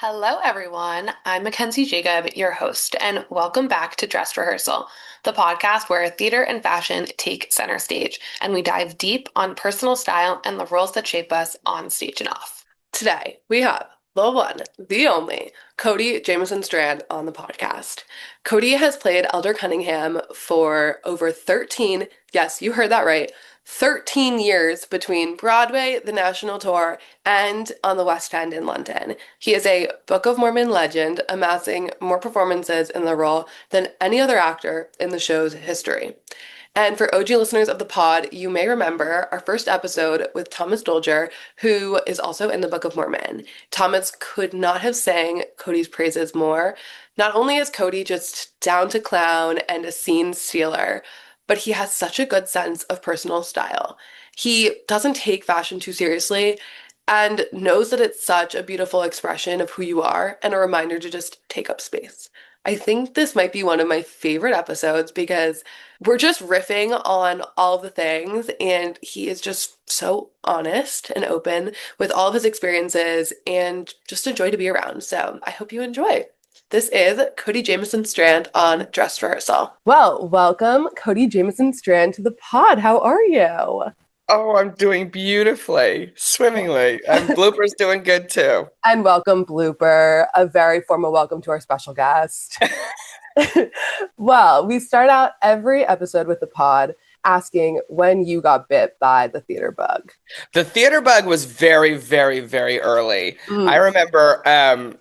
Hello, everyone. I'm Mackenzie Jacob, your host, and welcome back to Dress Rehearsal, the podcast where theater and fashion take center stage, and we dive deep on personal style and the roles that shape us on stage and off. Today, we have the one, the only, Cody Jamison Strand on the podcast. Cody has played Elder Cunningham for over 13, yes, you heard that right, 13 years between Broadway, the national tour, and on the West End in London. He is a Book of Mormon legend, amassing more performances in the role than any other actor in the show's history. And for OG listeners of the pod, you may remember our first episode with Thomas Dolger, who is also in the Book of Mormon. Thomas could not have sang Cody's praises more. Not only is Cody just down to clown and a scene stealer, but he has such a good sense of personal style. He doesn't take fashion too seriously and knows that it's such a beautiful expression of who you are and a reminder to just take up space. I think this might be one of my favorite episodes because we're just riffing on all of the things, and he is just so honest and open with all of his experiences and just a joy to be around. So I hope you enjoy. This is Cody Jamison Strand on Dress Rehearsal. Well, welcome, Cody Jamison Strand, to the pod. How are you? Oh, I'm doing beautifully, swimmingly. And Blooper's doing good too. And welcome, Blooper. A very formal welcome to our special guest. Well, we start out every episode with the pod asking when you got bit by the theater bug. The theater bug was very, very, very early. I remember,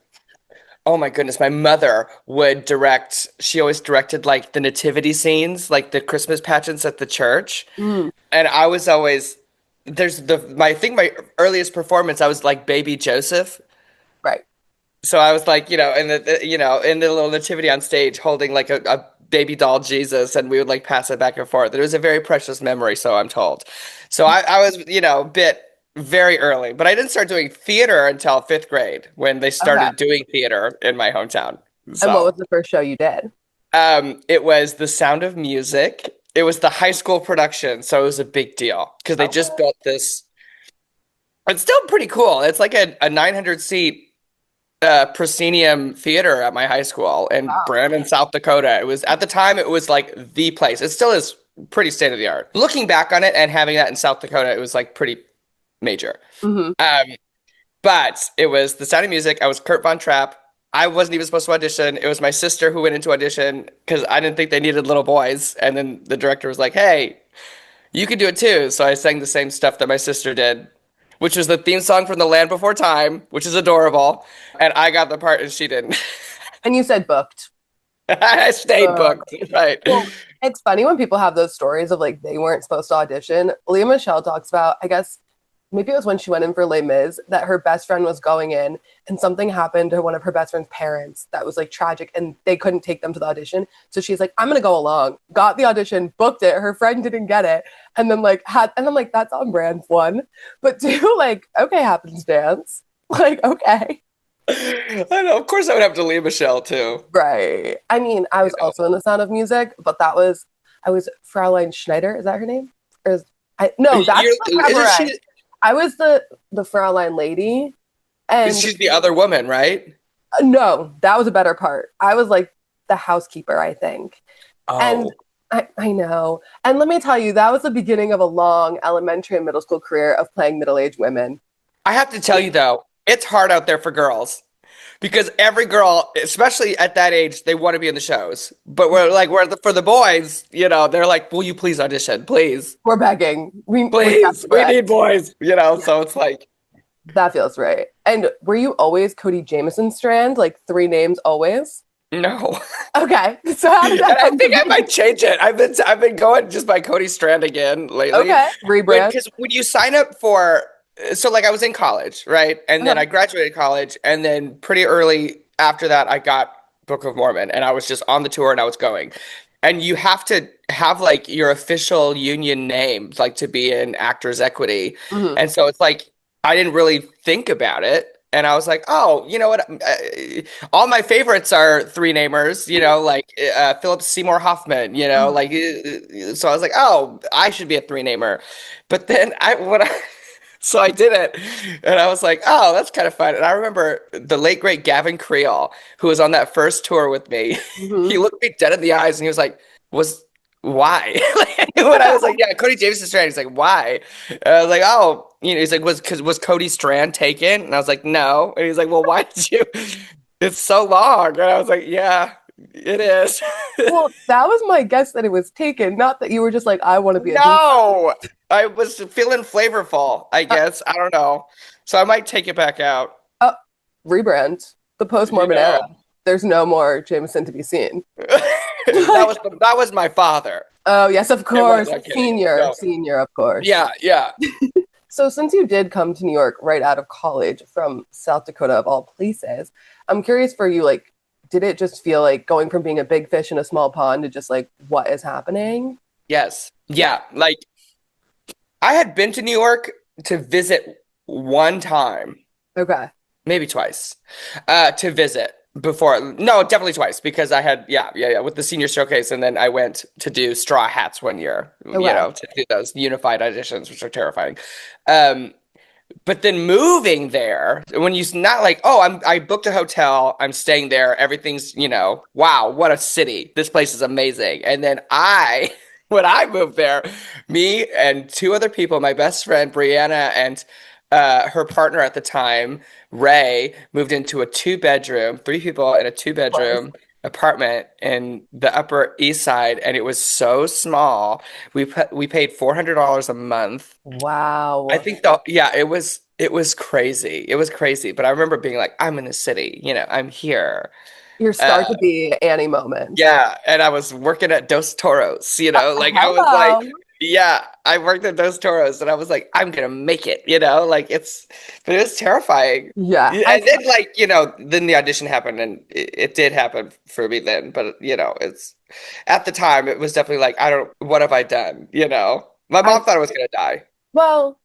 oh my goodness, my mother would direct, she always directed like the nativity scenes, like the Christmas pageants at the church. And I was always, I think my earliest performance, I was like baby Joseph. Right. So I was like, in the little nativity on stage holding like a baby doll Jesus, and we would like pass it back and forth. It was a very precious memory, so I'm told. So I was, bit very early, but I didn't start doing theater until fifth grade when they started doing theater in my hometown. So, and what was the first show you did? It was The Sound of Music. It was the high school production, so it was a big deal because they just built this. It's still pretty cool. It's like a 900 seat proscenium theater at my high school in Brandon, South Dakota. It was, at the time, it was like the place. It still is pretty state of the art. Looking back on it and having that in South Dakota, it was like pretty major. But it was The Sound of Music. I was Kurt Von Trapp. I wasn't even supposed to audition. It was my sister who went into audition because I didn't think they needed little boys. And then the director was like, hey, you can do it too. So I sang the same stuff that my sister did, which was the theme song from The Land Before Time, which is adorable. And I got the part and she didn't. And you said booked. I stayed booked, right. Well, it's funny when people have those stories of like they weren't supposed to audition. Leah Michelle talks about, I guess, maybe it was when she went in for Les Mis, that her best friend was going in and something happened to one of her best friend's parents that was like tragic and they couldn't take them to the audition. So she's like, I'm going to go along. Got the audition, booked it. Her friend didn't get it. And then and I'm like, that's on brand, one. But two, like, okay, happenstance. Like, okay. I know. Of course I would have to leave Michelle too. Right. I mean, I was also in The Sound of Music, but I was Fraulein Schneider. Is that her name? No, that's the cabaret. I was the Fraulein lady, and she's the other woman, right? No, that was a better part. I was like the housekeeper, I think. And I know. And let me tell you, that was the beginning of a long elementary and middle school career of playing middle-aged women. I have to tell you though, it's hard out there for girls. Because every girl, especially at that age, they want to be in the shows. But for the boys, they're like, will you please audition? Please. We're begging. We need boys, so it's like. That feels right. And were you always Cody Jamison Strand? Like 3 names always? No. Okay. So how did that I think I might change it. I've been going just by Cody Strand again lately. Okay. Rebrand. Because when you sign up for. So like I was in college, right? And then I graduated college, and then pretty early after that, I got Book of Mormon, and I was just on the tour and I was going. And you have to have like your official union name, like to be in Actors Equity. And so it's like, I didn't really think about it. And I was like, oh, you know what? All my favorites are 3-namers, like Philip Seymour Hoffman, like, so I was like, oh, I should be a 3-namer. But then So I did it. And I was like, oh, that's kind of fun. And I remember the late great Gavin Creel, who was on that first tour with me. He Hmm. looked me dead in the eyes and he was like, was why? When I was like, yeah, Cody Jamison Strand. He's like, why? And I was like, oh, he's like, was Cody Strand taken? And I was like, no. And he's like, well, why did you? It's so long. And I was like, yeah, it is. Well, that was my guess that it was taken, not that you were just like, I want to be a DJ. No, I was feeling flavorful, I Uh, guess. I don't know. So I might take it back out. uh, Rebrand the You post-Mormon era. know. There's no more Jameson to be seen. That was my father. Oh, yes, of It was course. not kidding. Senior, No. senior, of course. Yeah, yeah. So, since you did come to New York right out of college from South Dakota, of all places, I'm curious for you, like, did it just feel like going from being a big fish in a small pond to just like, what is happening? Yes. Yeah. Like I had been to New York to visit one time, Okay. maybe twice, to visit before. No, definitely twice because I had, yeah, with the senior showcase. And then I went to do Straw Hats one year, Okay. to do those unified auditions, which are terrifying. Um, But then moving there, when you not like, oh, I booked a hotel, I'm staying there, everything's, wow, what a city. This place is amazing. And then when I moved there, me and two other people, my best friend Brianna and her partner at the time, Ray, moved into a two-bedroom, three people in a Was. two-bedroom apartment in the Upper East Side, and it was so small. We paid $400 a month. I Wow. think yeah, it was crazy. It was crazy. But I remember being like, I'm in the city, I'm here. Your Uh start to be Annie moment. yeah, and I was working at Dos Toros, like I was like, Hello. yeah, I worked at Dos Toros and I was like, I'm gonna make it, like but it was terrifying. Yeah. Yeah, and then like, then the audition happened and it did happen for me then, but it's at the time it was definitely like, what have I done? My I mom thought I was gonna die. Well,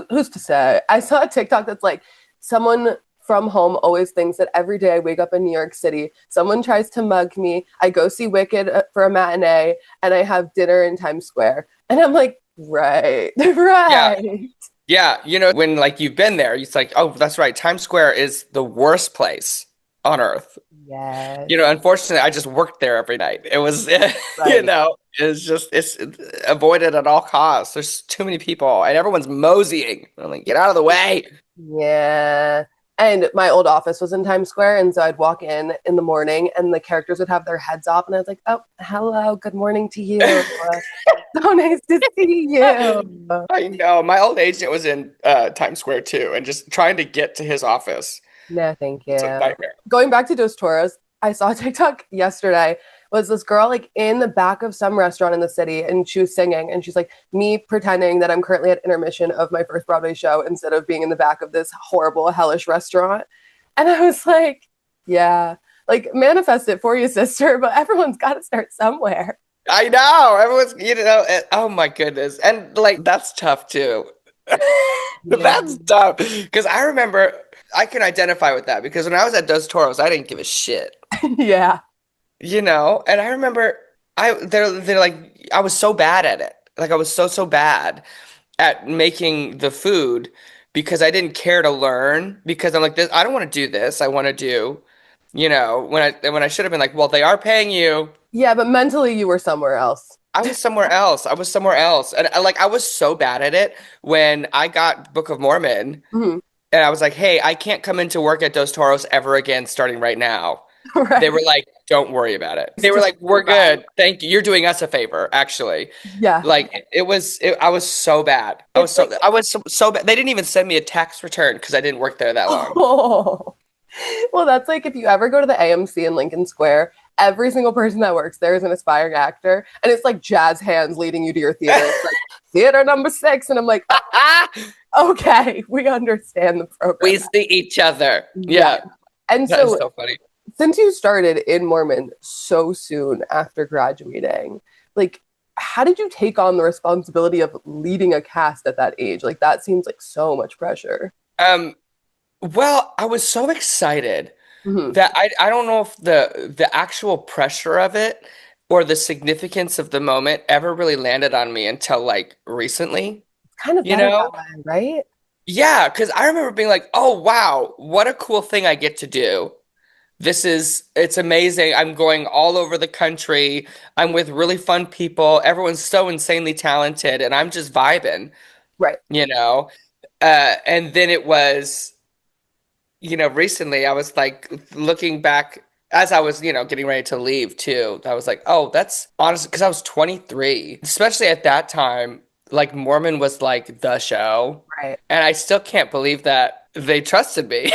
who's to say? I saw a TikTok that's like someone from home always thinks that every day I wake up in New York City, someone tries to mug me. I go see Wicked for a matinee and I have dinner in Times Square. And I'm like, right, Yeah. right. Yeah, when like you've been there, it's like, oh, that's right. Times Square is the worst place on earth. Yes, Unfortunately, I just worked there every night. It was, right. it's avoided at all costs. There's too many people and everyone's moseying. I'm like, get out of the way. Yeah. And my old office was in Times Square. And so I'd walk in the morning and the characters would have their heads off. And I was like, oh, hello, good morning to you. So nice to see you. I know. My old agent was in Times Square too, and just trying to get to his office. No, thank It's a you. nightmare. Going back to Dos Toros, I saw a TikTok yesterday. Was this girl like in the back of some restaurant in the city and she was singing and she's like, me pretending that I'm currently at intermission of my first Broadway show instead of being in the back of this horrible, hellish restaurant. And I was like, yeah, like manifest it for you, sister, but everyone's got to start somewhere. I know. Everyone's, oh my goodness. And like that's tough too. Yeah. That's tough. Because I remember I can identify with that because when I was at Dos Toros, I didn't give a shit. Yeah. And I remember they're like I was so bad at it. Like I was so bad at making the food because I didn't care to learn because I'm like this I don't want to do this. I want to do, when I should have been like, well, they are paying you. Yeah, but mentally you were somewhere else. I was somewhere else. I was somewhere else. And I was so bad at it when I got Book of Mormon Mhm. and I was like, hey, I can't come into work at Dos Toros ever again starting right now. They were Right. like, don't worry about it. It's They were just like, we're good. Thank you. You're doing us a favor, actually. yeah. Like I was so bad. It's like I was so bad. They didn't even send me a tax return because I didn't work there that long. oh. Well, that's like if you ever go to the AMC in Lincoln Square, every single person that works there is an aspiring actor, and it's like jazz hands leading you to your theater. It's like theater number 6, and I'm like, okay, we understand the We program. see each other. Yeah. Yeah, And that's so, so funny. since you started in Mormon so soon after graduating, like, how did you take on the responsibility of leading a cast at that age? Like, that seems like so much pressure. Um, well, I was so excited Hmm. that I don't know if the actual pressure of it or the significance of the moment ever really landed on me until like recently. kind of you better that know? way, right? Yeah, because I remember being like, oh, wow, what a cool thing I get to do. It's amazing. I'm going all over the country. I'm with really fun people. Everyone's so insanely talented, and I'm just vibing, Right. you know? And then it was, recently I was like looking back as I was, getting ready to leave too. I was like, oh, that's honestly because I was 23, especially at that time, like Mormon was like the show. Right. And I still can't believe that they trusted me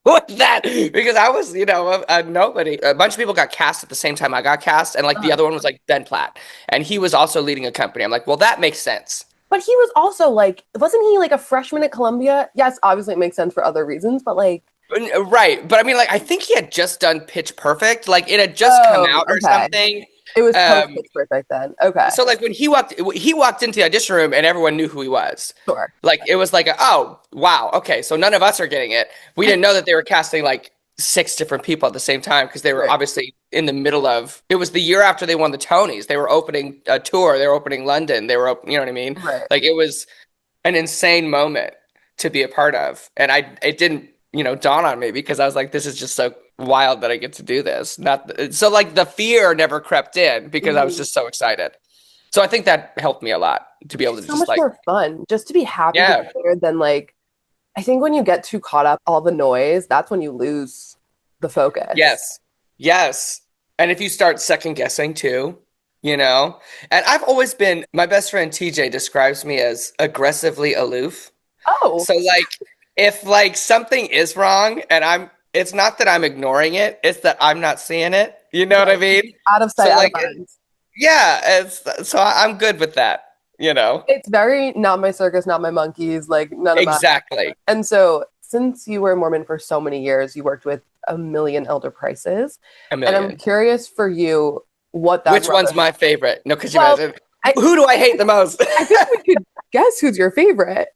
with that because I was, a nobody. A bunch of people got cast at the same time I got cast, and like the Uh, other one was like Ben Platt, and he was also leading a company. I'm like, well, that makes sense. but he was also like, wasn't he like a freshman at Columbia? Yes, obviously it makes sense for other reasons, but like, Right, but I mean, like, I think he had just done Pitch Perfect, like it had just come oh, out or okay. something. It was post Um, Pitch Perfect then. Okay, so like when he walked into the audition room and everyone knew who he was. sure. Like it was like, oh wow, okay, so none of us are getting it. We didn't know that they were casting like six different people at the same time because they were Right. obviously in the middle of. It was the year after they won the Tonys. They were opening a tour. They were opening London. You know what I mean? Right. Like it was an insane moment to be a part of. And it didn't, dawn on me because I was like, this is just so wild that I get to do this. Not so like the fear never crept in because I was Mhm. just so excited. So I think that helped me a lot to be It's able to just so just much like, more fun just to be happy to be yeah, there than like, I think when you get too caught up all the noise, that's when you lose the focus. yes, yes. And if you start second guessing too, and I've always been, my best friend TJ describes me as aggressively aloof. Oh, So like if like something is wrong and it's not that I'm ignoring it, it's that I'm not seeing it. You know what I right. mean? Out of sight, So out of like mind. yeah, I'm good with that. It's very not my circus, not my monkeys, like none of my. Exactly. And so, since you were a Mormon for so many years, you worked with a million elder prices. A And I'm million. curious for you what that Which one's rubber. my favorite? No, could you Well, imagine? I, Who do I hate the most? I think we could guess who's your favorite.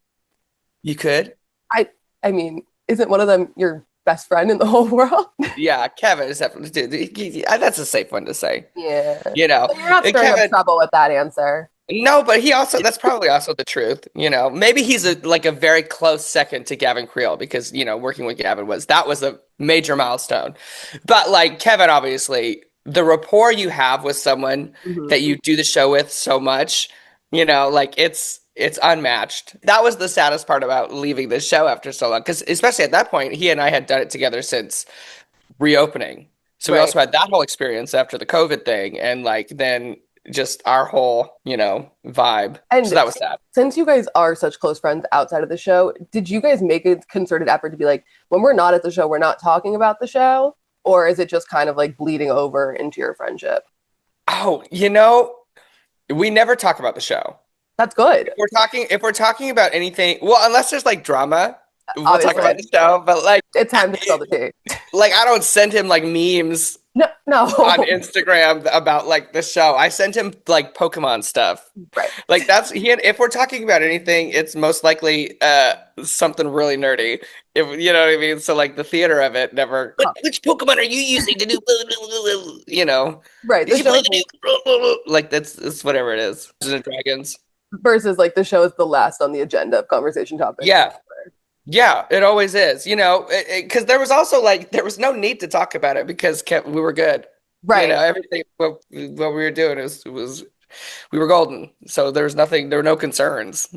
You could? I I mean, isn't one of them your best friend in the whole world? Yeah, Kevin is definitely dude, that's a safe one to say. Yeah. You know, But you're not And stirring up Kevin, trouble with that answer. no, but that's probably also the truth. Maybe he's like a very close second to Gavin Creel because, working with Gavin was a major milestone. But like Kevin, obviously, the rapport you have with someone Mhm. that you do the show with so much, like it's unmatched. That was the saddest part about leaving the show after so long, because especially at that point, he and I had done it together since reopening. So we Right. also had that whole experience after the COVID thing, and like then just our whole, vibe. So And that was sad. since you guys are such close friends outside of the show, did you guys make a concerted effort to be like, when we're not at the show, we're not talking about the show? Or is it just kind of like bleeding over into your friendship? Oh, we never talk about the show. That's good, If we're talking about anything, well, unless there's like drama, we'll talk about obviously. the show. But like, It's time to spill the tea. I don't send him like memes No, on no. Instagram about like the show. I sent him like Pokemon stuff. Right. Like if we're talking about anything, it's most likely something really nerdy. If you know what I mean. So like the theater of it never. Which Pokemon are you using to do? Right. Did The you show play is the new? Like that's whatever it is. Dungeons and Dragons. versus like the show is the last on the agenda of conversation topics. Yeah, yeah, it always is. Because there was also like there was no need to talk about it because we were good. Right. Everything what we were doing was we were golden. So there was nothing. There were no concerns.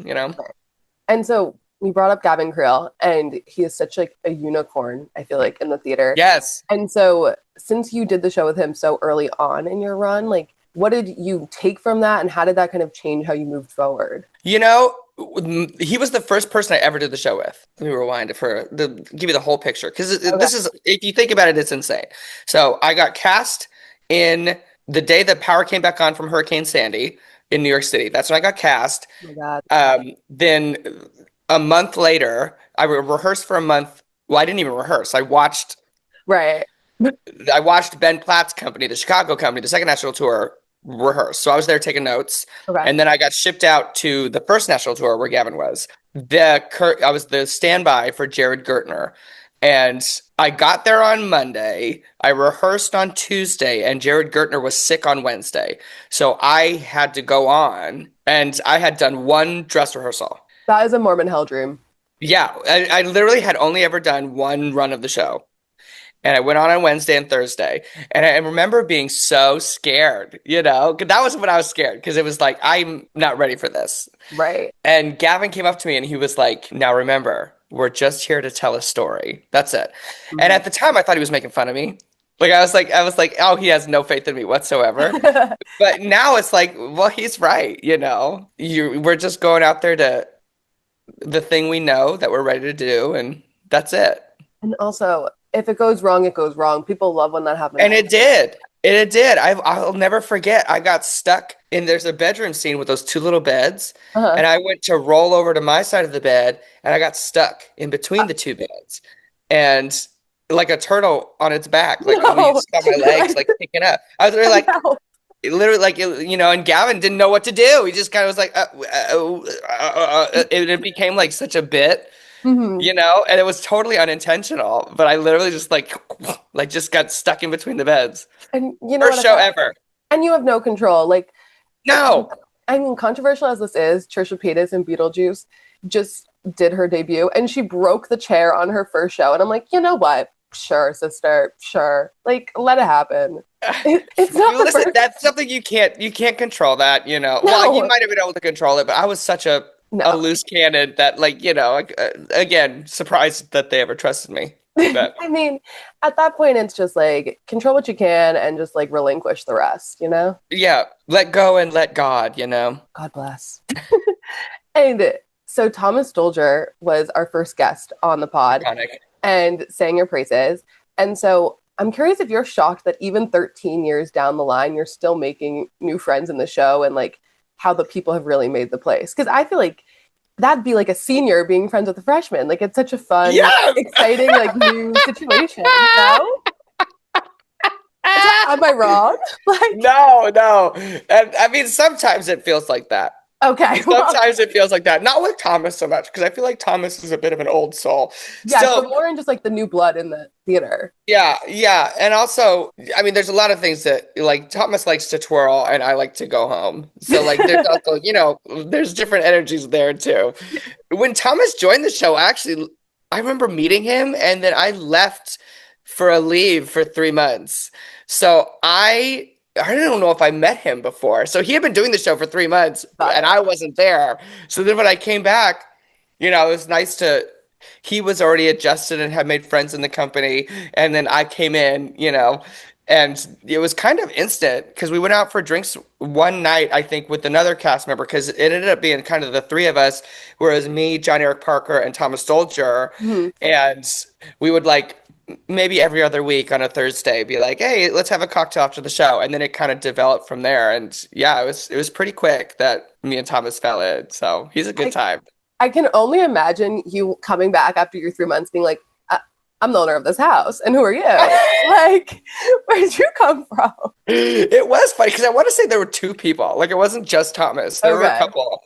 And so we brought up Gavin Creel, and he is such like a unicorn, I feel like, in the theater. Yes. And so since you did the show with him so early on in your run, like what did you take from that and how did that kind of change how you moved forward? He was the first person I ever did the show with. Let me rewind it to give you the whole picture because Okay. this is, if you think about it, it's insane. So I got cast in the day that power came back on from Hurricane Sandy in New York City. That's when I got cast. Oh my God. Then a month later, I rehearsed for a month. Well, I didn't even rehearse. Right. I watched Ben Platt's company, the Chicago company, the second national tour rehearse. So I was there taking notes, Okay. and then I got shipped out to the first national tour where Gavin was. I was the standby for Jared Gertner. And I got there on Monday. I rehearsed on Tuesday, and Jared Gertner was sick on Wednesday. So I had to go on, and I had done one dress rehearsal. That is a Mormon hell dream. Yeah, I literally had only ever done one run of the show. And I went on Wednesday and Thursday. And I remember being so scared, 'cause that was when I was scared because it was like, I'm not ready for this. Right. And Gavin came up to me and he was like, now remember, we're just here to tell a story. That's it. And at the time, I thought he was making fun of me. Like I was like, oh, he has no faith in me whatsoever. But now it's like, well, he's right, we're just going out there to the thing we know that we're ready to do, and that's it. And also, if it goes wrong, it goes wrong. People love when that happens. And it did. It did. I'll never forget. I got stuck there's a bedroom scene with those two little beds. And I went to roll over to my side of the bed and I got stuck in between the two beds. And like a turtle on its back, like on my legs, like picking up. I was really like, literally like, and Gavin didn't know what to do. He just kind of was like, it became like such a bit. And it was totally unintentional, but I literally just like just got stuck in between the beds. And you know, first show ever. And you have no control. Like, no. I mean, controversial as this is, Trisha Paytas in Beetlejuice just did her debut and she broke the chair on her first show. And I'm like, you know what? Sure, sister. Sure. Like, let it happen. It's not Listen, that's something you can't control that, No. Well, you might have been able to control it, but I was such a loose cannon that, like, again, surprised that they ever trusted me. But. I mean, at that point, it's just like control what you can and just like relinquish the rest, Yeah, let go and let God, God bless. And so Thomas Dolger was our first guest on the pod. Iconic. And sang your praises. And so I'm curious if you're shocked that even 13 years down the line, you're still making new friends in the show and like how the people have really made the place. Because I feel like that'd be like a senior being friends with a freshman. Like it's such a fun, exciting, like new situation. Am I wrong? Like, no. And I mean, sometimes it feels like that. Okay. Sometimes it feels like that. Not with Thomas so much, because I feel like Thomas is a bit of an old soul. Yeah, so more in just like the new blood in the theater. Yeah. And also, I mean, there's a lot of things that, like, Thomas likes to twirl and I like to go home. So, like, there's also, there's different energies there, too. When Thomas joined the show, actually, I remember meeting him and then I left for a leave for 3 months. So I don't know if I met him before. So he had been doing the show for 3 months and I wasn't there. So then when I came back, it was nice he was already adjusted and had made friends in the company. And then I came in, and it was kind of instant because we went out for drinks one night, I think, with another cast member because it ended up being kind of the three of us, whereas me, John Eric Parker, and Thomas Dolger. And we would maybe every other week on a Thursday be like, hey, let's have a cocktail after the show. And then it kind of developed from there. And yeah, it was pretty quick that me and Thomas fell in. So he's a good time. I can only imagine you coming back after your 3 months being like, I'm the owner of this house. And who are you? Like, where'd you come from? It was funny because I want to say there were 2 people. Like, it wasn't just Thomas. There were a couple.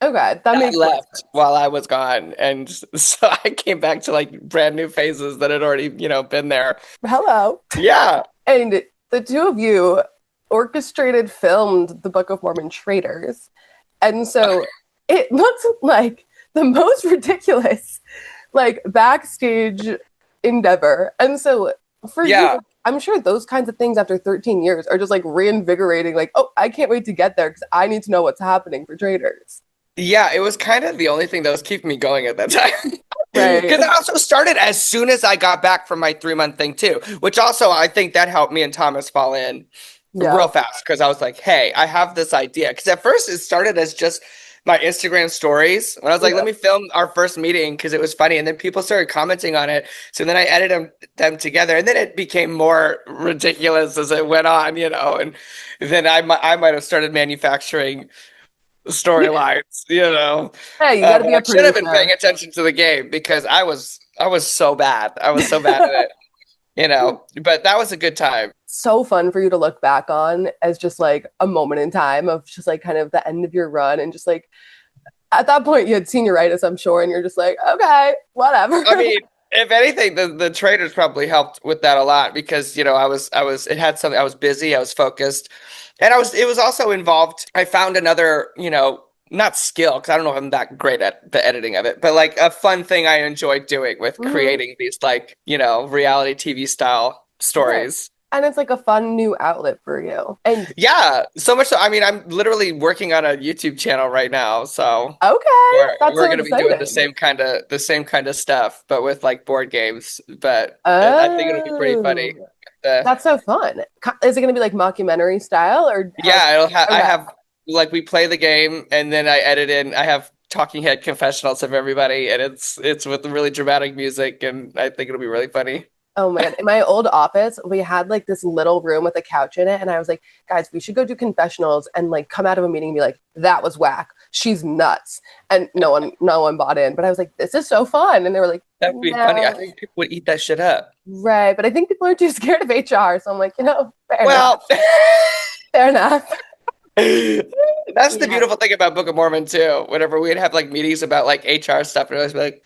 Okay, that makes left sense. While I was gone, and so I came back to like brand new faces that had already, been there. Hello. Yeah. And the 2 of you orchestrated, filmed the Book of Mormon Traitors, and so it looks like the most ridiculous, like backstage endeavor. And so for you, I'm sure those kinds of things after 13 years are just like reinvigorating. Like, oh, I can't wait to get there because I need to know what's happening for Traitors. Yeah, it was kind of the only thing that was keeping me going at that time. Right. Because I also started as soon as I got back from my 3-month thing too, which also I think that helped me and Thomas fall in real fast because I was like, hey, I have this idea. Because at first it started as just my Instagram stories. When I was like, let me film our first meeting because it was funny. And then people started commenting on it. So then I edited them together. And then it became more ridiculous as it went on, and then I might have started manufacturing storylines, Hey, you gotta be a producer. Should have been paying attention to the game because I was so bad. I was so bad at it, but that was a good time. So fun for you to look back on as just like a moment in time of just like kind of the end of your run and just like at that point you had senioritis, I'm sure, and you're just like, okay, whatever. I mean, If anything, the Traitors probably helped with that a lot because, it had something, I was busy, I was focused, and it was also involved. I found another, not skill, because I don't know if I'm that great at the editing of it, but like a fun thing I enjoyed doing with Mhm. creating these like, reality TV style Right. stories. And it's like a fun new outlet for you. And Yeah, so much so. I mean, I'm literally working on a YouTube channel right now, so okay, that's we're so gonna be doing exciting. the same kind of stuff, but with like board games. But I think it'll be pretty funny. Oh, that's so fun. Is it going to be like mockumentary style or how's Yeah, I okay? have like we play the game and then I edit in. I have talking head confessionals of everybody, and it's with really dramatic music, and I think it'll be really funny. Oh my God. In my old office, we had like this little room with a couch in it. And I was like, guys, we should go do confessionals and like come out of a meeting and be like, that was whack. She's nuts. And no one bought in. But I was like, this is so fun. And they were like, That'd be funny. I no. think people would eat that shit up. Right. But I think people are too scared of HR. So I'm like, fair enough. Well, Fair enough. that's the Yeah. beautiful thing about Book of Mormon too. Whenever we'd have like meetings about like HR stuff, and it was like,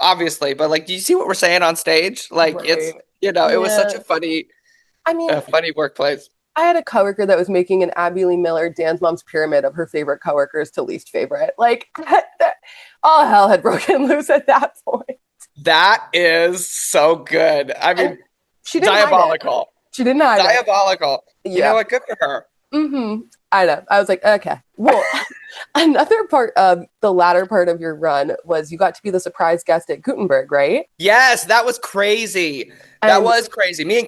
obviously, but like, do you see what we're saying on stage? Like, Right. it was such Yeah. I mean, a funny workplace. I had a coworker that was making an Abby Lee Miller Dan's Mom's pyramid of her favorite coworkers to least favorite. Like, all hell had broken loose at that point. That is so good. I And mean, she didn't hide it. diabolical, She didn't hide it. diabolical. You know Yeah. what? Good for her. I know. I was like, okay. Well, another part of the latter part of your run was you got to be the surprise guest at Gutenberg, right? Yes, that was crazy. That And was crazy. Me and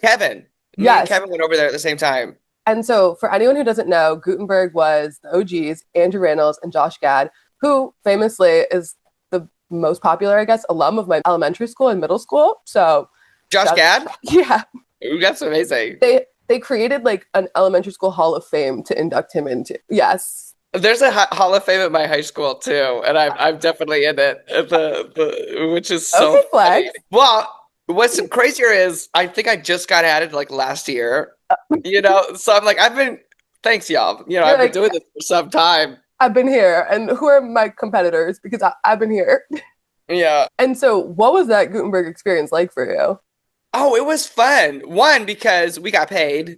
yes. Kevin went over there at the same time. And so, for anyone who doesn't know, Gutenberg was the OGs, Andrew Reynolds and Josh Gad, who famously is the most popular, I guess, alum of my elementary school and middle school. So, Josh Gad? yeah, Ooh, that's amazing. they created like an elementary school hall of fame to induct him into. Yes. There's a Hall of Fame at my high school too, and I'm definitely in it. Which is so Okay, funny. flex. Well, what's crazier is I think I just got added like last year. So I'm like thanks y'all. You're I've been like, doing this for some time. I've been here, and who are my competitors? Because I've been here. Yeah. And so, what was that Gutenberg experience like for you? Oh, it was fun. One, because we got paid.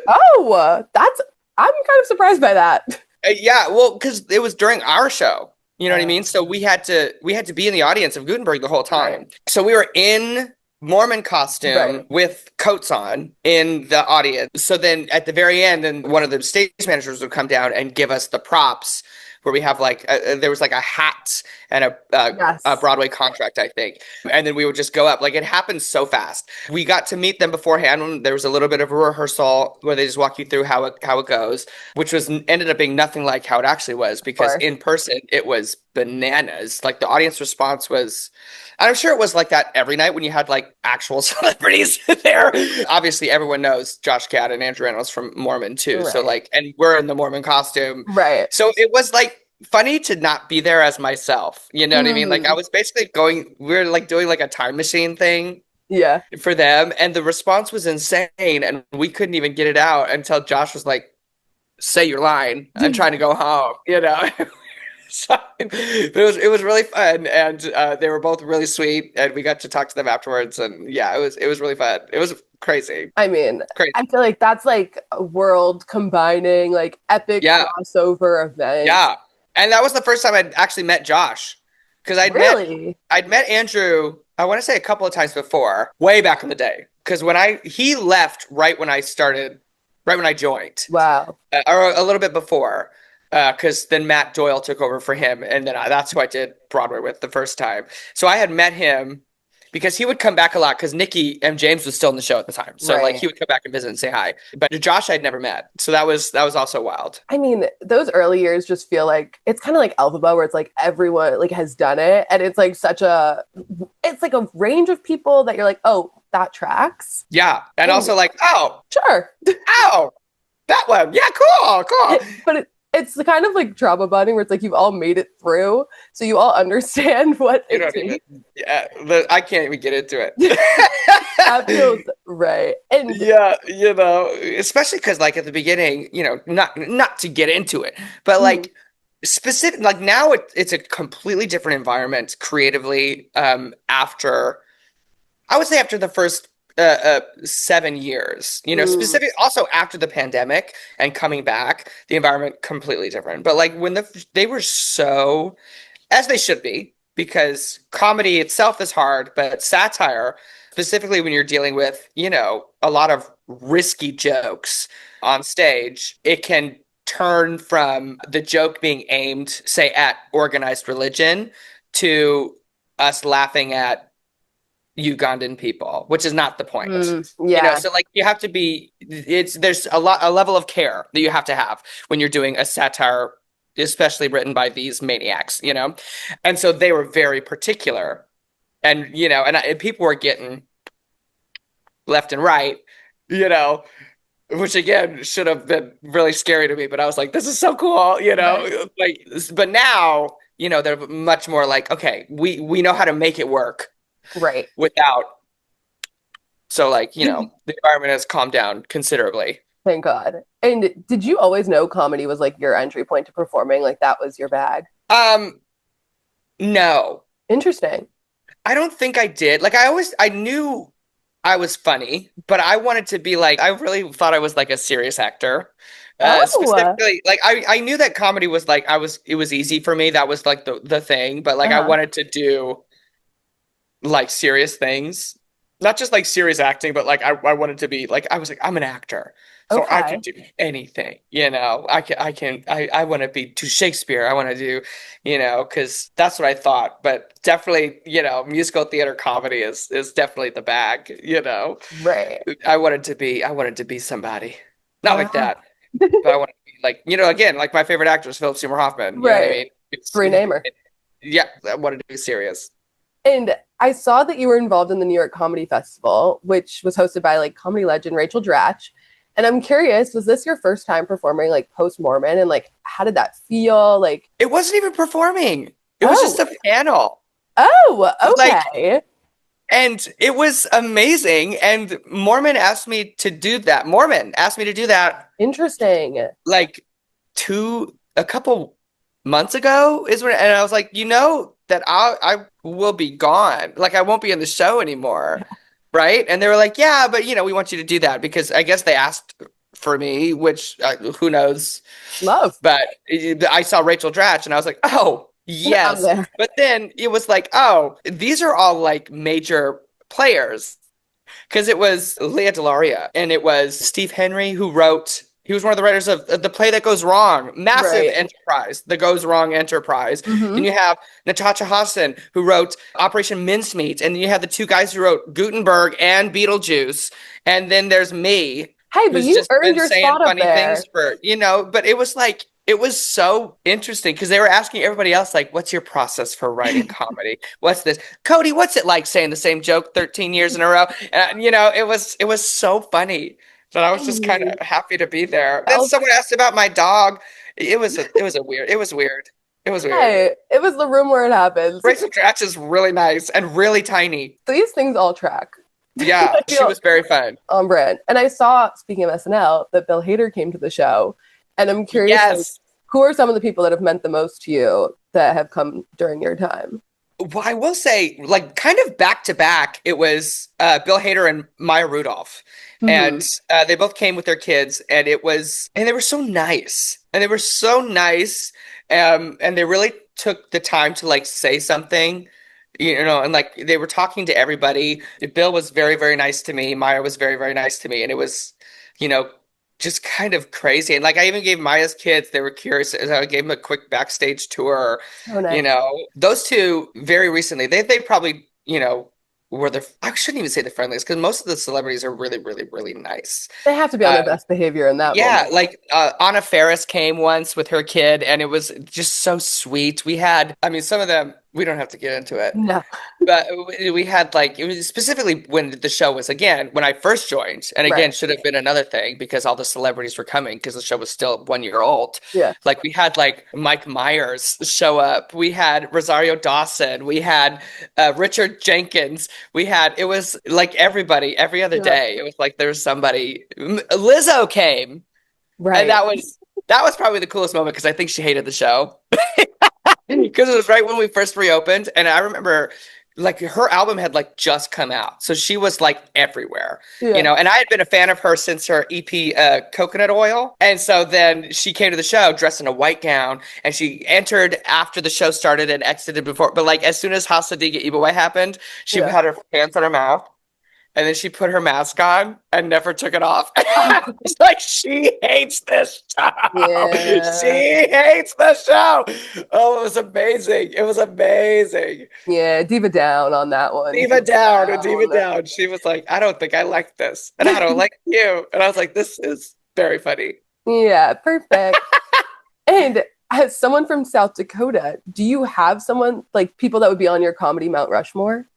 Oh, I'm kind of surprised by that. Yeah, well, because it was during our show. You know what I mean? So we had to be in the audience of Gutenberg the whole time. Right. So we were in Mormon costume Right. with coats on in the audience. So then at the very end, then one of the stage managers would come down and give us the props where we have like there was like a hat and Yes. a Broadway contract, I think. And then we would just go up. Like it happened so fast. We got to meet them beforehand. There was a little bit of a rehearsal where they just walk you through how it goes, which ended up being nothing like how it actually was because Of course. in person it was bananas. Like the audience response was, I'm sure it was like that every night when you had like actual celebrities there. Obviously, everyone knows Josh Gad and Andrew Reynolds from Mormon too. So Right. like, and we're in the Mormon costume. Right. So it was like funny to not be there as myself. You know what I mean? Like I Mhm. was basically we were like doing like a time machine thing Yeah. for them, and the response was insane, and we couldn't even get it out until Josh was like, "Say your line. I'm trying to go home." So it was really fun, and they were both really sweet, and we got to talk to them afterwards, and yeah, it was really fun. It was crazy, I mean, crazy. I feel like that's like a world combining like epic Yeah, crossover event. yeah, and that was the first time I'd actually met Josh because Really? I'd met Andrew. I want to say a couple of times before, way back in the day, because he left right when I started, right when I joined, Wow. or a little bit before. Because then Matt Doyle took over for him, and then that's who I did Broadway with the first time. So I had met him because he would come back a lot because Nikki M. James was still in the show at the time. So like Right. he would come back and visit and say hi. But Josh I'd never met. So that was also wild. I mean, those early years just feel like it's kind of like Alphaba where it's like everyone like has done it and it's like it's like a range of people that you're like, "Oh, that tracks." Yeah. And also like, oh, Sure. that one. Yeah, cool. But it's the kind of like trauma bonding where it's like you've all made it through, so you all understand what You it don't even, takes. yeah, I can't even get into it. That feels right. And Yeah, especially because like at the beginning, not to get into it, but like specific, like now it's a completely different environment creatively after I would say after the first 7 years, Mm, specific also after the pandemic and coming back, the environment completely different. But like when they were so, as they should be, because comedy itself is hard, but satire, specifically when you're dealing with, a lot of risky jokes on stage, it can turn from the joke being aimed, say, at organized religion to us laughing at Ugandan people, which is not the point. yeah, So like you have to be there's a level of care that you have to have when you're doing a satire, especially written by these maniacs. And so they were very particular. And and people were getting left and right, you know, which again should have been really scary to me, but I was like, this is so cool, right, like, but now, they're much more like, okay, we know how to make it work right. without. So like, the environment has calmed down considerably. Thank God. And did you always know comedy was like your entry point to performing? Like that was your bag? Um, no, Interesting. I don't think I did. Like I knew I was funny, but I wanted to be like, I really thought I was like a serious actor. Oh, Specifically, like I knew that comedy was like, it was easy for me. That was like the thing, but like I uh-huh. wanted to do like serious things, not just like serious acting, but like I wanted to be like I was like I'm an actor, so I Okay. could do anything. I want to be to Shakespeare. I want to do, because that's what I thought. But definitely, musical theater comedy is definitely the bag. Right. I wanted to be somebody, not like Wow. that, but I want to be like again like my favorite actor is Philip Seymour Hoffman. You know what I Right. mean? Three namer. Yeah, I wanted to be serious. And I saw that you were involved in the New York Comedy Festival, which was hosted by like comedy legend Rachel Dratch. And I'm curious, was this your first time performing like post Mormon? And like, how did that feel? Like, It wasn't even performing. It was just oh, a panel. oh, Like, okay. and it was amazing. And Mormon asked me to do that. Mormon asked me to do that Interesting. like a couple months ago is when, and I was like, that I will be gone. Like, I won't be in the show anymore. Right. And they were like, yeah, but we want you to do that because I guess they asked for me, which who knows. Love. But I saw Rachel Dratch and I was like, oh, I'm yes. there. But then it was like, oh, these are all like major players because it was Leah Delaria and it was Steve Henry who wrote. He was one of the writers of The Play That Goes Wrong, massive Right. enterprise, The Goes Wrong enterprise. Then Mm-hmm. you have Natasha Hassan, who wrote Operation Mincemeat. And then you have the two guys who wrote Gutenberg and Beetlejuice. And then there's me, Hey, but who's you just earned been your saying spot up funny things there. but it was like, it was so interesting because they were asking everybody else, like, what's your process for writing comedy? What's this? Cody, what's it like saying the same joke 13 years in a row? And, it was so funny that I was just kind Hey, of happy to be there. Then felt- someone asked about my dog. It was weird. It was weird. hey, it was the room where it happens. Rachel Dratch is really nice and really tiny. These things all track. Yeah, I she feel was very fun. on brand. And I saw, speaking of SNL, that Bill Hader came to the show. And I'm curious, like, Yes. who are some of the people that have meant the most to you that have come during your time? Well, I will say, like, kind of back to back, it was Bill Hader and Maya Rudolph, Hmm. and they both came with their kids, and they were so nice, and they really took the time to like say something, and like they were talking to everybody. Bill was very, very nice to me. Maya was very, very nice to me, and it was, you know, just kind of crazy. And like I even gave Maya's kids, they were curious. I gave them a quick backstage tour. So nice. Those two very recently, they probably, were I shouldn't even say the friendliest because most of the celebrities are really, really, really nice. They have to be on Uh, their best behavior in that yeah, moment. like Anna Faris came once with her kid, and it was just so sweet. I mean, some of them, we don't have to get into it. No. But we had like it was specifically when the show was again when I first joined, and Right. again should have been another thing because all the celebrities were coming because the show was still 1 year old. Yeah. Like we had like Mike Myers show up, we had Rosario Dawson, we had Richard Jenkins, it was like everybody every other Yeah. day. It was like there was somebody. Lizzo came, and Right. that was probably the coolest moment because I think she hated the show because it was right when we first reopened, and I remember like her album had like just come out. So she was like everywhere, Yeah. and I had been a fan of her since her EP, Coconut Oil. And so then she came to the show dressed in a white gown and she entered after the show started and exited before. But like as soon as Hasadiga Ibaway happened, she Yeah. had her hands on her mouth. And then she put her mask on and never took it off. It's like she hates this show. Yeah. She hates the show. Oh, it was amazing. It was amazing. Yeah. Diva down on that one. Diva down, diva down. She was like, I don't think I like this. And I don't like you. And I was like, this is very funny. Yeah, perfect. And as someone from South Dakota, do you have someone like people that would be on your comedy Mount Rushmore?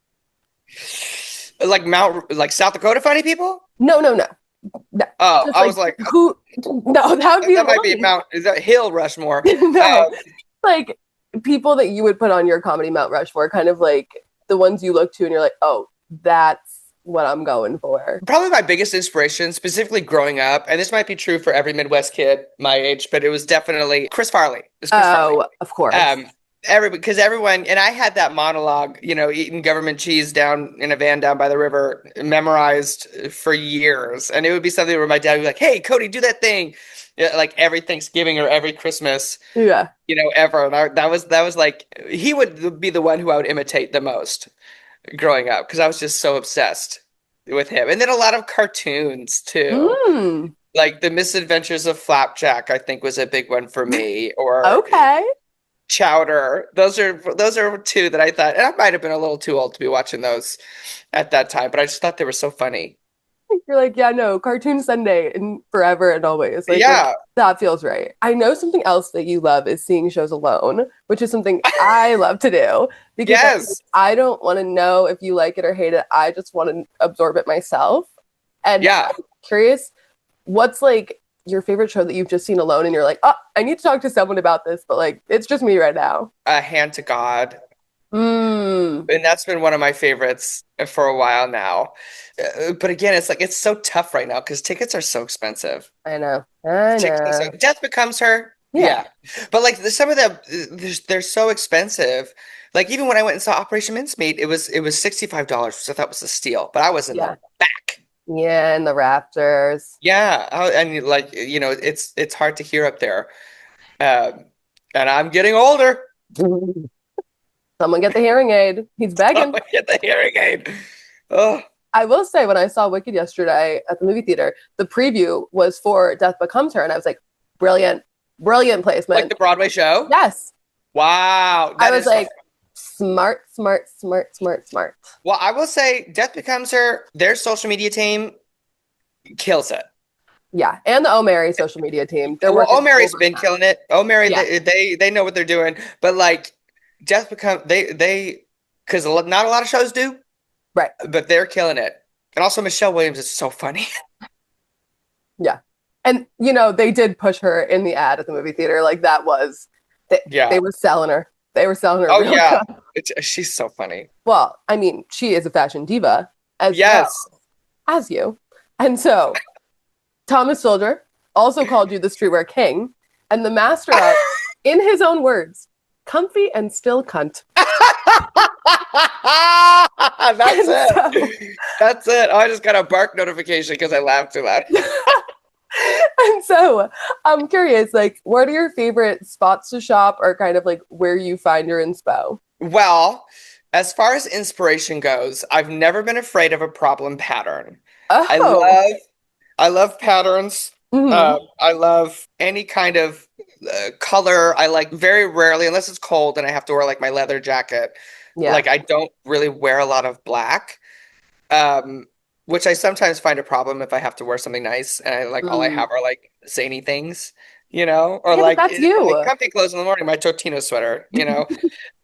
Like South Dakota funny people? No, no, no. No. Oh, Just I was like, who? No, that would be that might be annoying. is that Hill Rushmore? No, like people that you would put on your comedy Mount Rushmore, kind of like the ones you look to and you're like, oh, that's what I'm going for. Probably my biggest inspiration, specifically growing up, and this might be true for every Midwest kid my age, but it was definitely Chris Farley. It was Chris Farley. Of course. Because everyone, and I had that monologue, eating government cheese down in a van down by the river, memorized for years. And it would be something where my dad would be like, hey, Cody, do that thing. Yeah, like every Thanksgiving or every Christmas, Yeah. ever. And that was like, he would be the one who I would imitate the most growing up because I was just so obsessed with him. And then a lot of cartoons too. Mm, Like The Misadventures of Flapjack, I think was a big one for me. Or okay. Chowder. Those are two that I thought, and I might have been a little too old to be watching those at that time, but I just thought they were so funny. You're like, yeah, no, Cartoon Sunday and forever and always. Yeah. That feels right. I know something else that you love is seeing shows alone, which is something I love to do because Yes. I don't want to know if you like it or hate it. I just want to absorb it myself. And Yeah. I'm curious, what's like your favorite show that you've just seen alone and you're like, oh, I need to talk to someone about this, but like, it's just me right now. A Hand to God. Mm, And that's been one of my favorites for a while now. But again, it's like, it's so tough right now because tickets are so expensive. I know. I know. Death Becomes Her. Yeah. But like some of them, they're so expensive. Like even when I went and saw Operation Mincemeat, it was $65, which I thought was a steal. But I was in the back. Yeah, and the Raptors. Yeah, and like it's hard to hear up there, and I'm getting older. Someone get the hearing aid. He's begging. Get the hearing aid. Oh, I will say, when I saw Wicked yesterday at the movie theater, the preview was for Death Becomes Her, and I was like, brilliant, brilliant placement. like the Broadway show? Yes. Wow. I was like, smart, smart, smart, smart, smart. Well, I will say Death Becomes Her, their social media team kills it. Yeah, and the O'Mary social media team. Well, O'Mary's been killing it. O'Mary, Yeah. they know what they're doing. But like Death Becomes, they because not a lot of shows do. Right. But they're killing it. And also Michelle Williams is so funny. Yeah. And, they did push her in the ad at the movie theater. Like, that was, they were selling her. They were selling her. Oh, real yeah. good. She's so funny. Well, I mean, she is a fashion diva as Yes. well as you. And so, Thomas Soldier also called you the streetwear king and the master of, in his own words, comfy and still cunt. That's it. That's it. Oh, I just got a bark notification because I laughed too loud. And so I'm curious, like, what are your favorite spots to shop or kind of like where you find your inspo? Well, as far as inspiration goes, I've never been afraid of a problem pattern. Oh. I love patterns. Mhm. I love any kind of color. I like very rarely, unless it's cold and I have to wear like my leather jacket. Yeah. Like I don't really wear a lot of black, which I sometimes find a problem if I have to wear something nice and all I have are like zany things, or Yeah, like, that's you. like comfy clothes in the morning, my Totino sweater,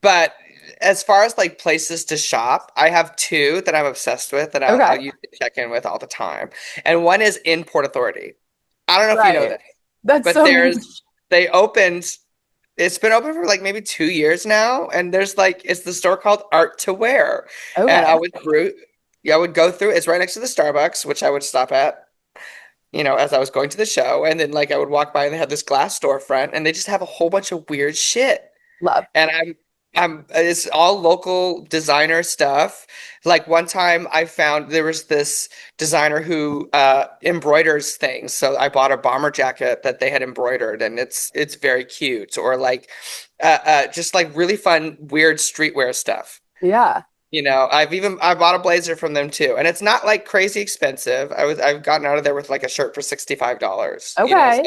But as far as like places to shop, I have two that I'm obsessed with that I'll use to check in with all the time. And one is in Port Authority. I don't know if you know this. That's but so they opened, it's been open for like maybe 2 years now. And there's like, it's the store called Art to Wear. Okay. And I would go through, it's right next to the Starbucks, which I would stop at, as I was going to the show. And then like I would walk by and they had this glass storefront and they just have a whole bunch of weird shit. Love. And It's all local designer stuff. Like one time I found there was this designer who embroiders things. So I bought a bomber jacket that they had embroidered and it's very cute. Or like just like really fun, weird streetwear stuff. Yeah. I bought a blazer from them too. And it's not like crazy expensive. I've gotten out of there with like a shirt for $65, so Okay.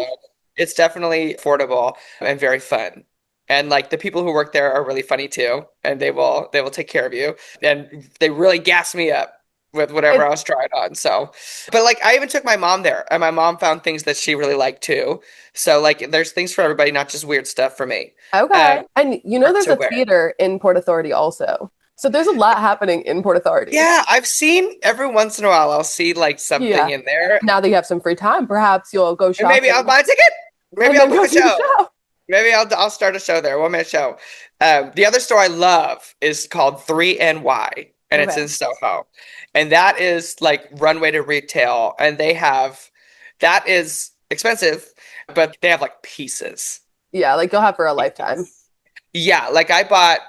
it's definitely affordable and very fun. And like the people who work there are really funny too, and they will take care of you. And they really gas me up with whatever I It, was trying on. So, but like I even took my mom there, and my mom found things that she really liked too. So like there's things for everybody, not just weird stuff for me. okay. And there's To a wear. theater in Port Authority also. So there's a lot happening in Port Authority. Yeah, I've seen every once in a while I'll see like something Yeah. in there. Now that you have some free time, perhaps you'll go And maybe I'll shopping buy a ticket. Maybe and I'll then book go a see the show. show. Maybe I'll start a show there, 1 minute show. The other store I love is called 3NY, and it's Okay. in Soho. And that is like runway to retail. And that is expensive, but they have like pieces. Yeah, like you'll have for a lifetime. Yeah, like I bought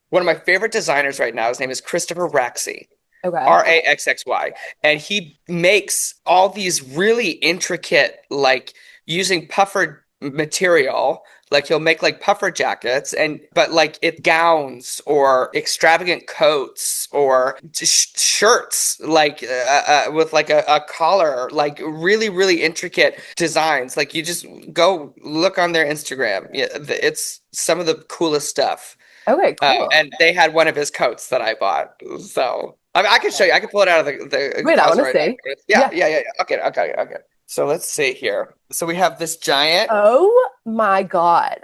one of my favorite designers right now. His name is Christopher Raxy. Okay. Raxxy. And he makes all these really intricate, like using puffer material. Like he'll make like puffer jackets but like it gowns or extravagant coats or shirts like with like a collar, like really, really intricate designs. Like you just go look on their Instagram. Yeah, it's some of the coolest stuff. Okay, cool. And they had one of his coats that I bought. So I mean, I can show you. I can pull it out of the Wait, I want closet to right now. see. Yeah, Yeah. yeah, yeah, yeah. Okay, okay, okay. So let's see here. So we have this giant, Oh my God.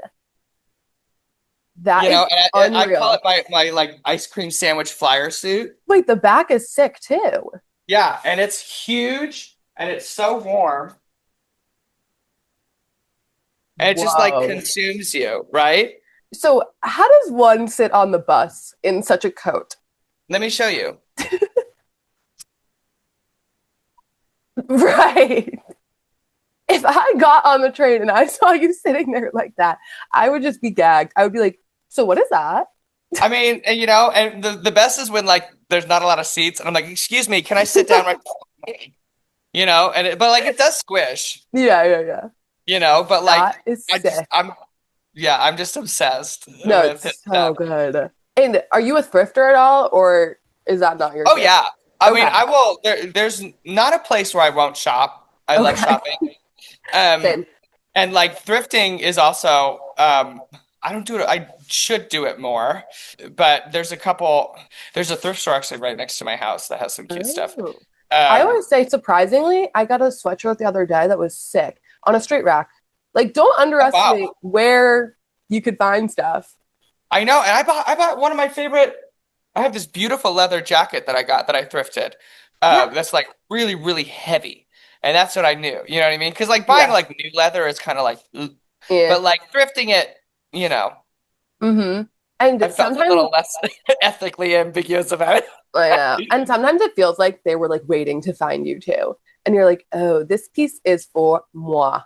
That is and I call unreal. it my like ice cream sandwich flyer suit. Wait, the back is sick too. Yeah, and it's huge and it's so warm and it just like Whoa. consumes you, right? So, how does one sit on the bus in such a coat? Let me show you. Right. If I got on the train and I saw you sitting there like that, I would just be gagged. I would be like, so what is that? I mean, and, and the best is when like there's not a lot of seats and I'm like, excuse me, can I sit down right? But like it does squish, Yeah, yeah, yeah. but like That is I just sick. I'm just obsessed No, with his it's so stuff. good. And are you a thrifter at all, or is that not your Oh thing? yeah. I mean, Okay. I will there's not a place where I won't shop. I love Okay. shopping. Um Same. and like thrifting is also I don't do it. I should do it more. But there's a thrift store actually right next to my house that has some cute stuff. Oh. I Um always say, surprisingly, I got a sweatshirt the other day that was sick on a street rack. Like, don't wow. underestimate where you could find stuff. I know, and I bought one of my favorite. I have this beautiful leather jacket that I got that I thrifted. Yeah. That's like really, really heavy, and that's what I knew. You know what I mean? Because like buying Yeah. like new leather is kind of like, ugh. Yeah. But like thrifting it, Mm-hmm. And I felt a sometimes little less ethically ambiguous about it. I know. And sometimes it feels like they were like waiting to find you too. And you're like, oh, this piece is for moi.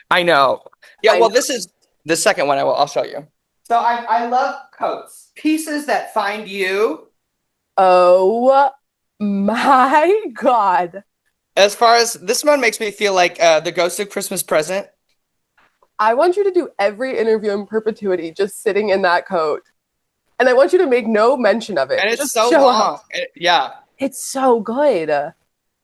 I know. Yeah, I well, know. this is the second one. I'll show you. So I love coats, pieces that find you. Oh my God. As far as this one makes me feel like the Ghost of Christmas Present. I want you to do every interview in perpetuity just sitting in that coat. And I want you to make no mention of it. And it's Just so show long. up. Yeah. It's so good.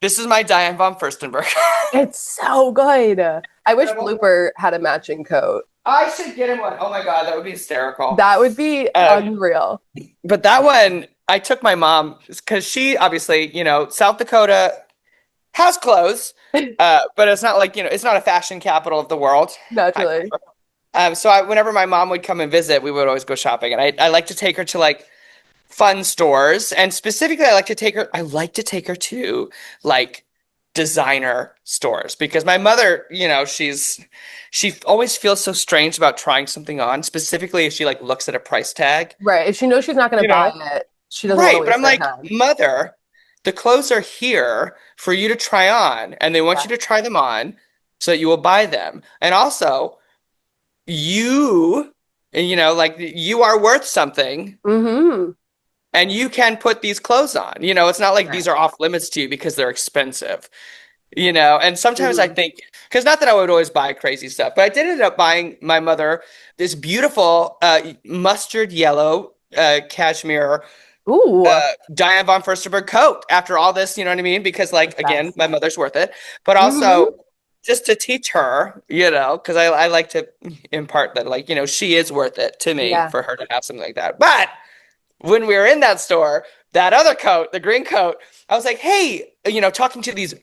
This is my Diane von Furstenberg. It's so good. I wish Incredible. Blooper had a matching coat. I should get him one. Oh my God, that would be hysterical. That would be unreal. But that one, I took my mom because she obviously, South Dakota has clothes, but it's not like, it's not a fashion capital of the world. Naturally. So whenever my mom would come and visit, we would always go shopping. And I like to take her to like fun stores. And specifically, I like to take her to like designer stores because my mother, she always feels so strange about trying something on, specifically if she like looks at a price tag. Right. If she knows she's not going to buy it, she doesn't want to Right, but waste I'm her like, time. mother, the clothes are here for you to try on, and they want Yeah. you to try them on so that you will buy them. And also, you you know, like you are worth something Mm-hmm. and you can put these clothes on. You know, it's not like these Right. are off limits to you because they're expensive, you know. And sometimes I Mm-hmm. think, because not that I would always buy crazy stuff, but I did end up buying my mother this beautiful mustard yellow cashmere Ooh, Diane von Furstenberg coat after all this, you know what I mean? Because, the like, again, best. my mother's worth it, but Mm-hmm. also just to teach her, you know, because I like to impart that, like, you know, she is worth it to me Yeah. for her to have something like that. But when we were in that store, that other coat, the green coat, I was like, hey, you know, talking to these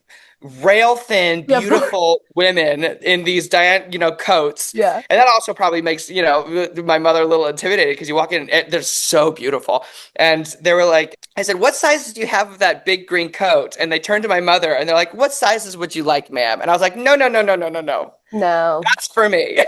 rail thin, Yep. beautiful women in these Diane, you know, coats. Yeah. And that also probably makes, you know, my mother a little intimidated because you walk in and they're so beautiful. And they were like, I said, what sizes do you have of that big green coat? And they turned to my mother and they're like, what sizes would you like, ma'am? And I was like, no, no, no, no, no, no, no. No. That's for me.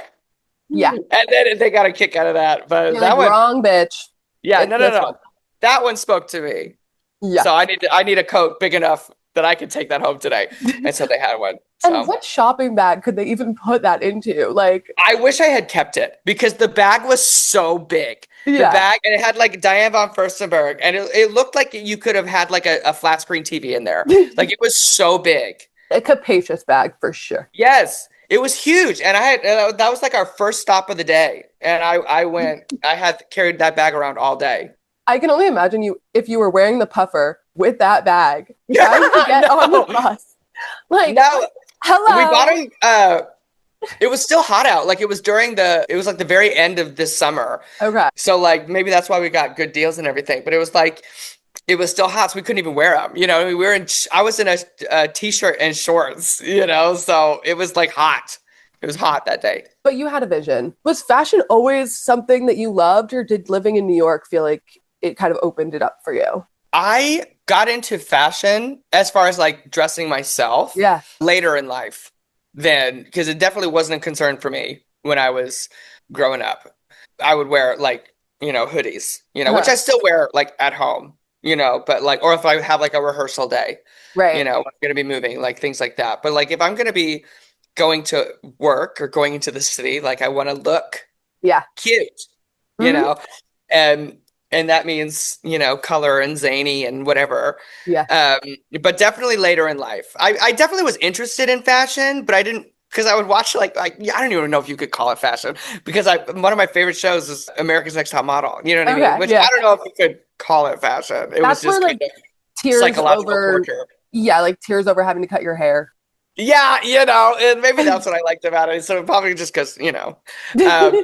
Yeah. And then they got a kick out of that. But You're like, that one, wrong, bitch. yeah, It's no, no, this no. one. That one spoke to me. Yeah. So I need a coat big enough that I could take that home today. And so they had one. And So what shopping bag could they even put that into? Like, I wish I had kept it because the bag was so big. The yeah, bag, and it had like Diane von Furstenberg, and it looked like you could have had like a flat screen TV in there. Like it was so big. a capacious bag for sure. Yes, it was huge. And I had that was like our first stop of the day. And I went, I had carried that bag around all day. I can only imagine you if you were wearing the puffer with that bag trying to get on the No, bus. Like, no, we bought hello. them. It was still hot out. Like it was like the very end of this summer. Okay. So like maybe that's why we got good deals and everything. But it was like it was still hot, so we couldn't even wear them. You know, we were in. I was in a t-shirt and shorts. You know, so it was like hot. It was hot that day. But you had a vision. Was fashion always something that you loved, or did living in New York feel like it kind of opened it up for you? I got into fashion as far as like dressing myself Yeah. later in life then, because it definitely wasn't a concern for me when I was growing up. I would wear like, you know, hoodies, you know, which Uh-huh. I still wear like at home, you know, but like, or if I have like a rehearsal day, you Right. know, I'm going to be moving, like things like that. But like, if I'm going to be going to work or going into the city, like I want to look Yeah. cute, you Hmm. know, and and that means, you know, color and zany and whatever. Yeah. Um, but definitely later in life. I definitely was interested in fashion, but I didn't because I would watch like I don't even know if you could call it fashion because I one of my favorite shows is America's Next Top Model. You know what I mean? Okay. Which Yeah. I don't know if you could call it fashion. It was That's where just kind like of tears psychological over, torture. yeah, like tears over having to cut your hair. Yeah, you know, and maybe that's what I liked about it. So probably just because, you know. Um,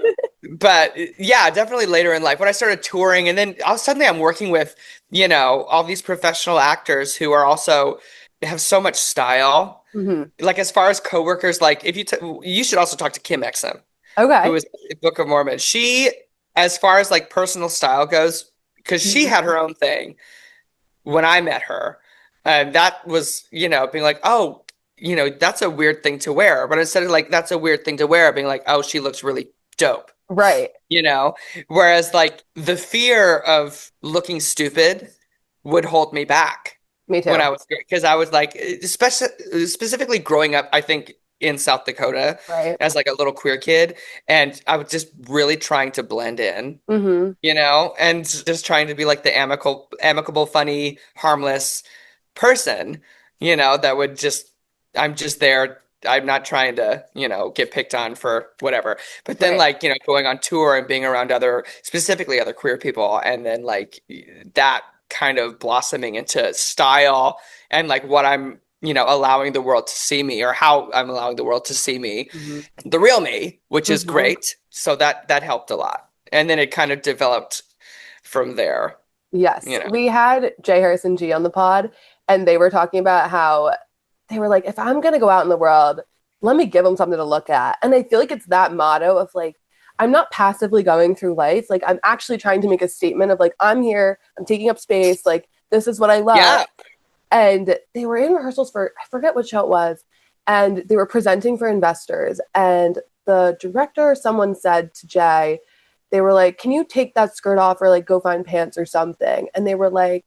but yeah, definitely later in life when I started touring, and then suddenly I'm working with, you know, all these professional actors who are also have so much style. Hmm. Like as far as coworkers, like if you should also talk to Kim Exum, who Okay. is Book of Mormon. She, as far as like personal style goes, because she Mhm. had her own thing when I met her. And that was, you know, being like, oh, you know, that's a weird thing to wear. But instead of like, that's a weird thing to wear, being like, oh, she looks really dope, Right. you know? Whereas like the fear of looking stupid would hold me back Me when too. I was, because I was like, especially specifically growing up, I think in South Dakota Right. as like a little queer kid. And I was just really trying to blend in, Hmm. you know, and just trying to be like the amicable, funny, harmless person, you know, that would just, I'm just there. I'm not trying to, you know, get picked on for whatever. But then, Right. like, you know, going on tour and being around specifically other queer people, and then like that kind of blossoming into style and like what I'm, you know, allowing the world to see me or how I'm allowing the world to see me, Hmm. the real me, which is Hmm. great. So that helped a lot. And then it kind of developed from there, Yes. you know. We had Jay Harrison G on the pod, and they were talking about how they were like, if I'm going to go out in the world, let me give them something to look at. And I feel like it's that motto of like, I'm not passively going through life. Like, I'm actually trying to make a statement of like, I'm here, I'm taking up space. Like, this is what I love. Yeah. And they were in rehearsals for, I forget what show it was. And they were presenting for investors. And the director or someone said to Jay, they were like, can you take that skirt off or like go find pants or something? And they were like,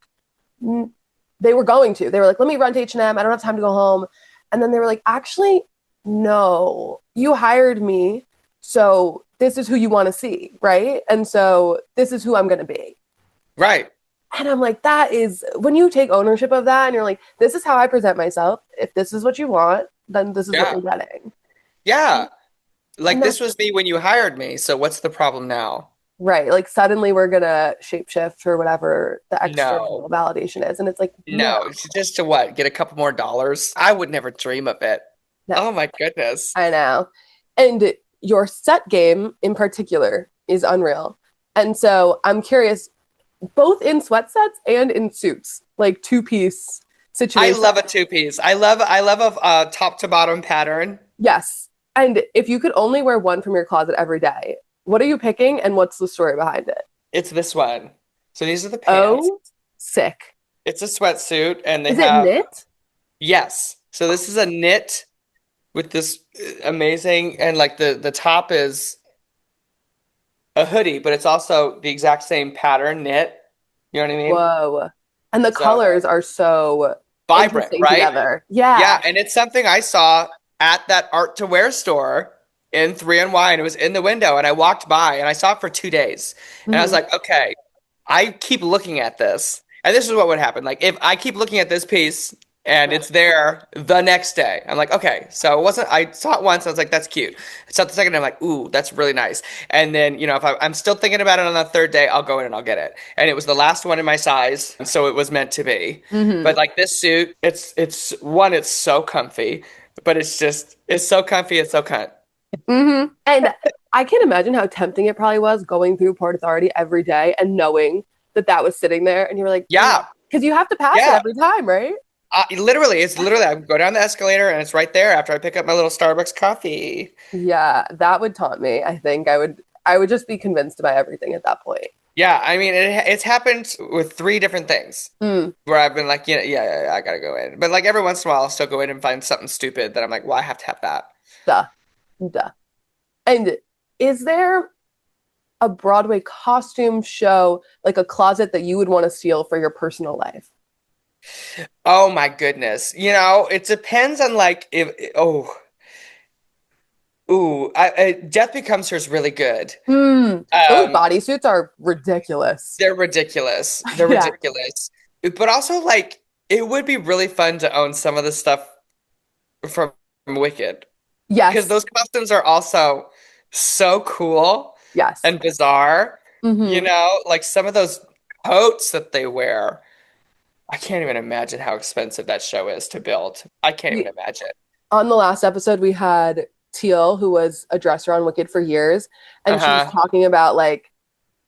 they were going to. They were like, let me run to H&M. I don't have time to go home. And then they were like, actually, no, you hired me. So this is who you want to see, right? And so this is who I'm going to be. Right. And I'm like, that is, when you take ownership of that and you're like, this is how I present myself. If this is what you want, then this is what Yeah. you're getting. Yeah. Like And this that's was me when you hired me. So what's the problem now? right. Like suddenly we're going to shapeshift or whatever the No. external validation is. And it's like, no, No. It's just to what? Get a couple more dollars? I would never dream of it. no, Oh my goodness. I know. And your set game in particular is unreal. And so I'm curious, both in sweat sets and in suits, like two-piece I situation. love a two-piece. I love a top to bottom pattern. Yes. And if you could only wear one from your closet every day, what are you picking and what's the story behind it? It's this one. So these are the pants. Oh, sick. It's a sweatsuit and they Is it have knit? yes. So this is a knit with this amazing and like the top is a hoodie, but it's also the exact same pattern knit. You know what I mean? Whoa. And the So colors are so vibrant, interesting right? together. Yeah, Yeah. and it's something I saw at that art to wear store in 3NY, and it was in the window, and I walked by and I saw it for 2 days. And I was Mhm. like, okay, I keep looking at this. And this is what would happen. Like if I keep looking at this piece and it's there the next day, I'm like, okay. So it wasn't, I saw it once, I was like, that's cute. I saw it the second day, I'm like, ooh, that's really nice. And then, if I'm still thinking about it on the third day, I'll go in and I'll get it. And it was the last one in my size, so it was meant to be. But Mhm. like this suit, it's so comfy, but it's so comfy, it's so cunt. Mhm. And I can't imagine how tempting it probably was going through Port Authority every day and knowing that that was sitting there and you were like, Yeah, because you have to pass it yeah. every time, right? It's literally, I go down the escalator and it's right there after I pick up my little Starbucks coffee. Yeah, that would taunt me. I think I would just be convinced by everything at that point. Yeah, I mean, it's happened with three different things Mm, where I've been like, yeah, I gotta go in. But like every once in a while, I'll still go in and find something stupid that I'm like, well, I have to have that. duh, duh. And is there a Broadway costume show, like a closet that you would want to steal for your personal life? Oh my goodness. It depends on like if, oh, ooh, Death Becomes Her is really good. Those Um, bodysuits are ridiculous. they're ridiculous. They're Yeah. ridiculous. But also like, it would be really fun to own some of the stuff from Wicked. Because Yes. those costumes are also so cool Yes. and bizarre. Hmm. Like some of those coats that they wear. I can't even imagine how expensive that show is to build. I can't even We imagine. on the last episode we had Teal, who was a dresser on Wicked for years, and she was Uh-huh. talking about like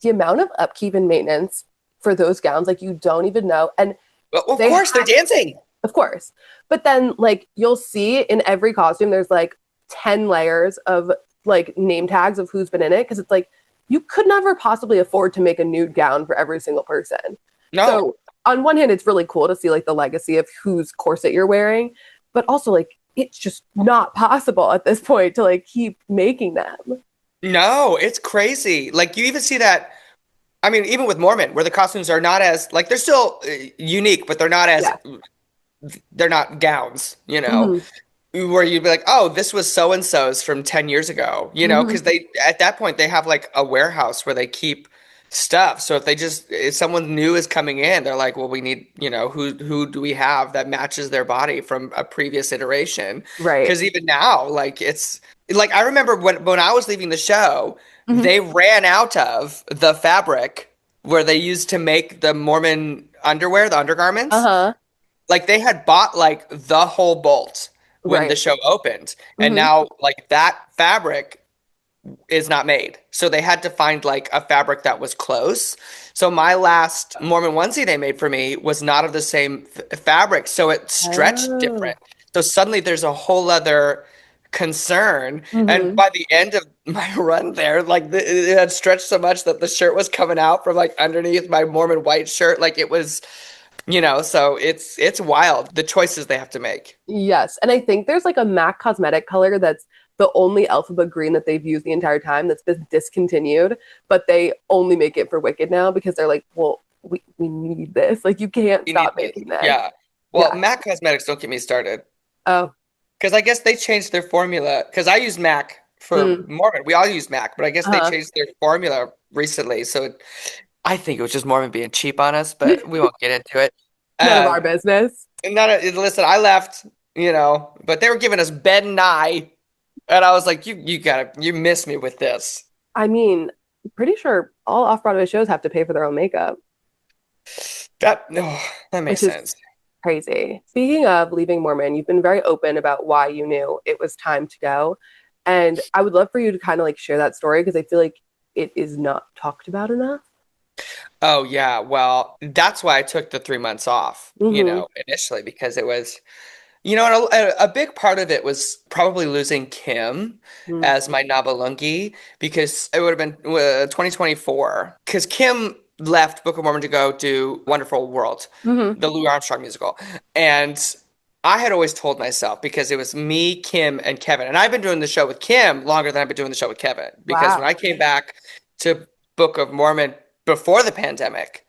the amount of upkeep and maintenance for those gowns, like you don't even know. And Well, of they course, they're have, dancing. of course, but then like you'll see in every costume, there's like 10 layers of like name tags of who's been in it because it's like you could never possibly afford to make a nude gown for every single person. No, So on one hand, it's really cool to see like the legacy of whose corset you're wearing, but also like it's just not possible at this point to like keep making them. no, it's crazy. Like you even see that. I mean, even with Mormon, where the costumes are not as like they're still unique, but Yeah. they're not gowns. Hmm. Where you'd be like, oh, this was so and so's from 10 years ago, Hmm. because they at that point they have like a warehouse where they keep stuff. So if someone new is coming in, they're like, well, we need, who do we have that matches their body from a previous iteration? Right. Because even now, like it's like I remember when I was leaving the show, Hmm. they ran out of the fabric where they used to make the Mormon underwear, the undergarments. Uh-huh. Like they had bought like the whole bolt when the Right. show opened, and Hmm. now like that fabric is not made. So they had to find like a fabric that was close. So my last Mormon onesie they made for me was not of the same fabric, so it stretched Oh. different. So suddenly there's a whole other concern. And Hmm. by the end of my run there, like it had stretched so much that the shirt was coming out from like underneath my Mormon white shirt. Like it was, so it's wild the choices they have to make. Yes. And I think there's like a MAC cosmetic color that's the only alphabet green that they've used the entire time that's been discontinued, but they only make it for Wicked now because they're like, well, we need this. Like you can't You need stop this. making this. Yeah. Well, Yeah. MAC Cosmetics, don't get me started. Oh. Because I guess they changed their formula. Because I used MAC for Mm. Mormon. We all use Mac, but I guess they Uh-huh. changed their formula recently. So I think it was just Mormon being cheap on us, but we won't get into it. None of our Um, business. and listen, I left, but they were giving us bed and I, and I was like, you miss me with this. I mean, pretty sure all off-Broadway shows have to pay for their own makeup, That makes which is sense. crazy. Speaking of leaving Mormon, you've been very open about why you knew it was time to go. And I would love for you to kind of like share that story because I feel like it is not talked about enough. Oh yeah, well, that's why I took the 3 months off, Mm-hmm. initially because it was, and a big part of it was probably losing Kim as my Nabalungi because it would have been 2024 because Kim left Book of Mormon to go do Wonderful World, Mm-hmm. the Louis Armstrong musical, and I had always told myself because it was me, Kim, and Kevin, and I've been doing the show with Kim longer than I've been doing the show with Kevin because when Wow. I came back to Book of Mormon before the pandemic.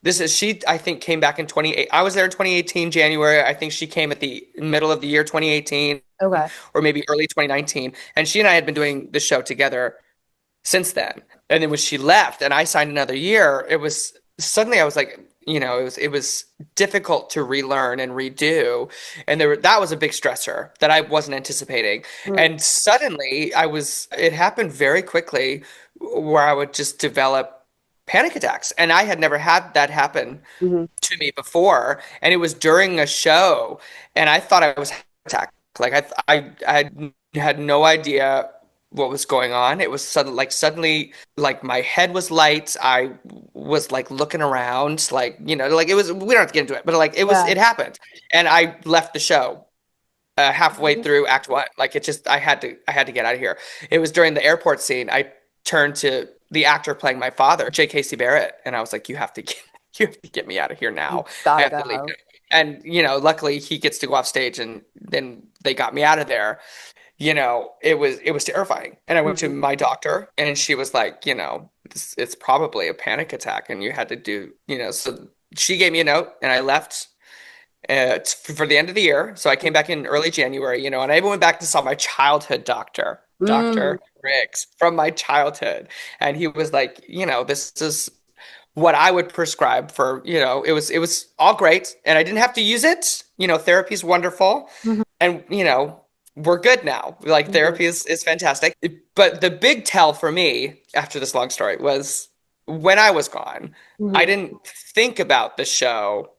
This is she I think came back in 28. I was there in 2018 January. I think she came at the middle of the year 2018 Okay. or maybe early 2019. And she and I had been doing the show together since then. And then when she left and I signed another year, it was suddenly I was like, it was difficult to relearn and redo. And that was a big stressor that I wasn't anticipating. Mm-hmm. And suddenly it happened very quickly where I would just develop panic attacks. And I had never had that happen Mm-hmm. to me before. And it was during a show and I thought I was attacked. Like I had no idea what was going on. It was suddenly like my head was light. I was like looking around, like, like it was, we don't have to get into it, but like Yeah. it happened. And I left the show halfway through act one. Like I had to get out of here. It was during the airport scene. I turned to the actor playing my father, J. Casey Barrett, and I was like, you have to get me out of here You now. I gotta have to leave go. now. And, luckily he gets to go off stage and then they got me out of there. It was terrifying. And I went to Mm-hmm. my doctor and she was like, it's probably a panic attack and you had to do, so she gave me a note and I left for the end of the year. So I came back in early January, and I even went back to saw my childhood doctor, Mm. Dr. Riggs, from my childhood. And he was like, this is what I would prescribe for, it was all great. And I didn't have to use it. Therapy's wonderful. Mhm. And, we're good now. Like Mhm. therapy is fantastic. But the big tell for me after this long story was when I was gone, I Mhm. didn't think about the show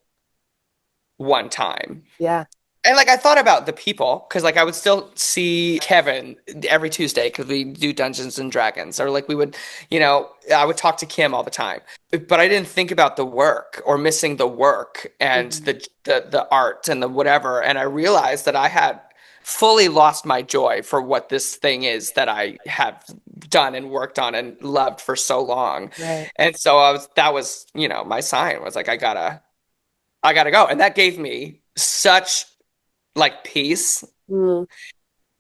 one time. Yeah. And like I thought about the people because like I would still see Kevin every Tuesday because we do Dungeons and Dragons or like I would talk to Kim all the time. But I didn't think about the work or missing the work and Mhm. the art and the whatever. And I realized that I had fully lost my joy for what this thing is that I have done and worked on and loved for so long. Right. And so that was, my sign was like I gotta go. And that gave me such like peace Mm.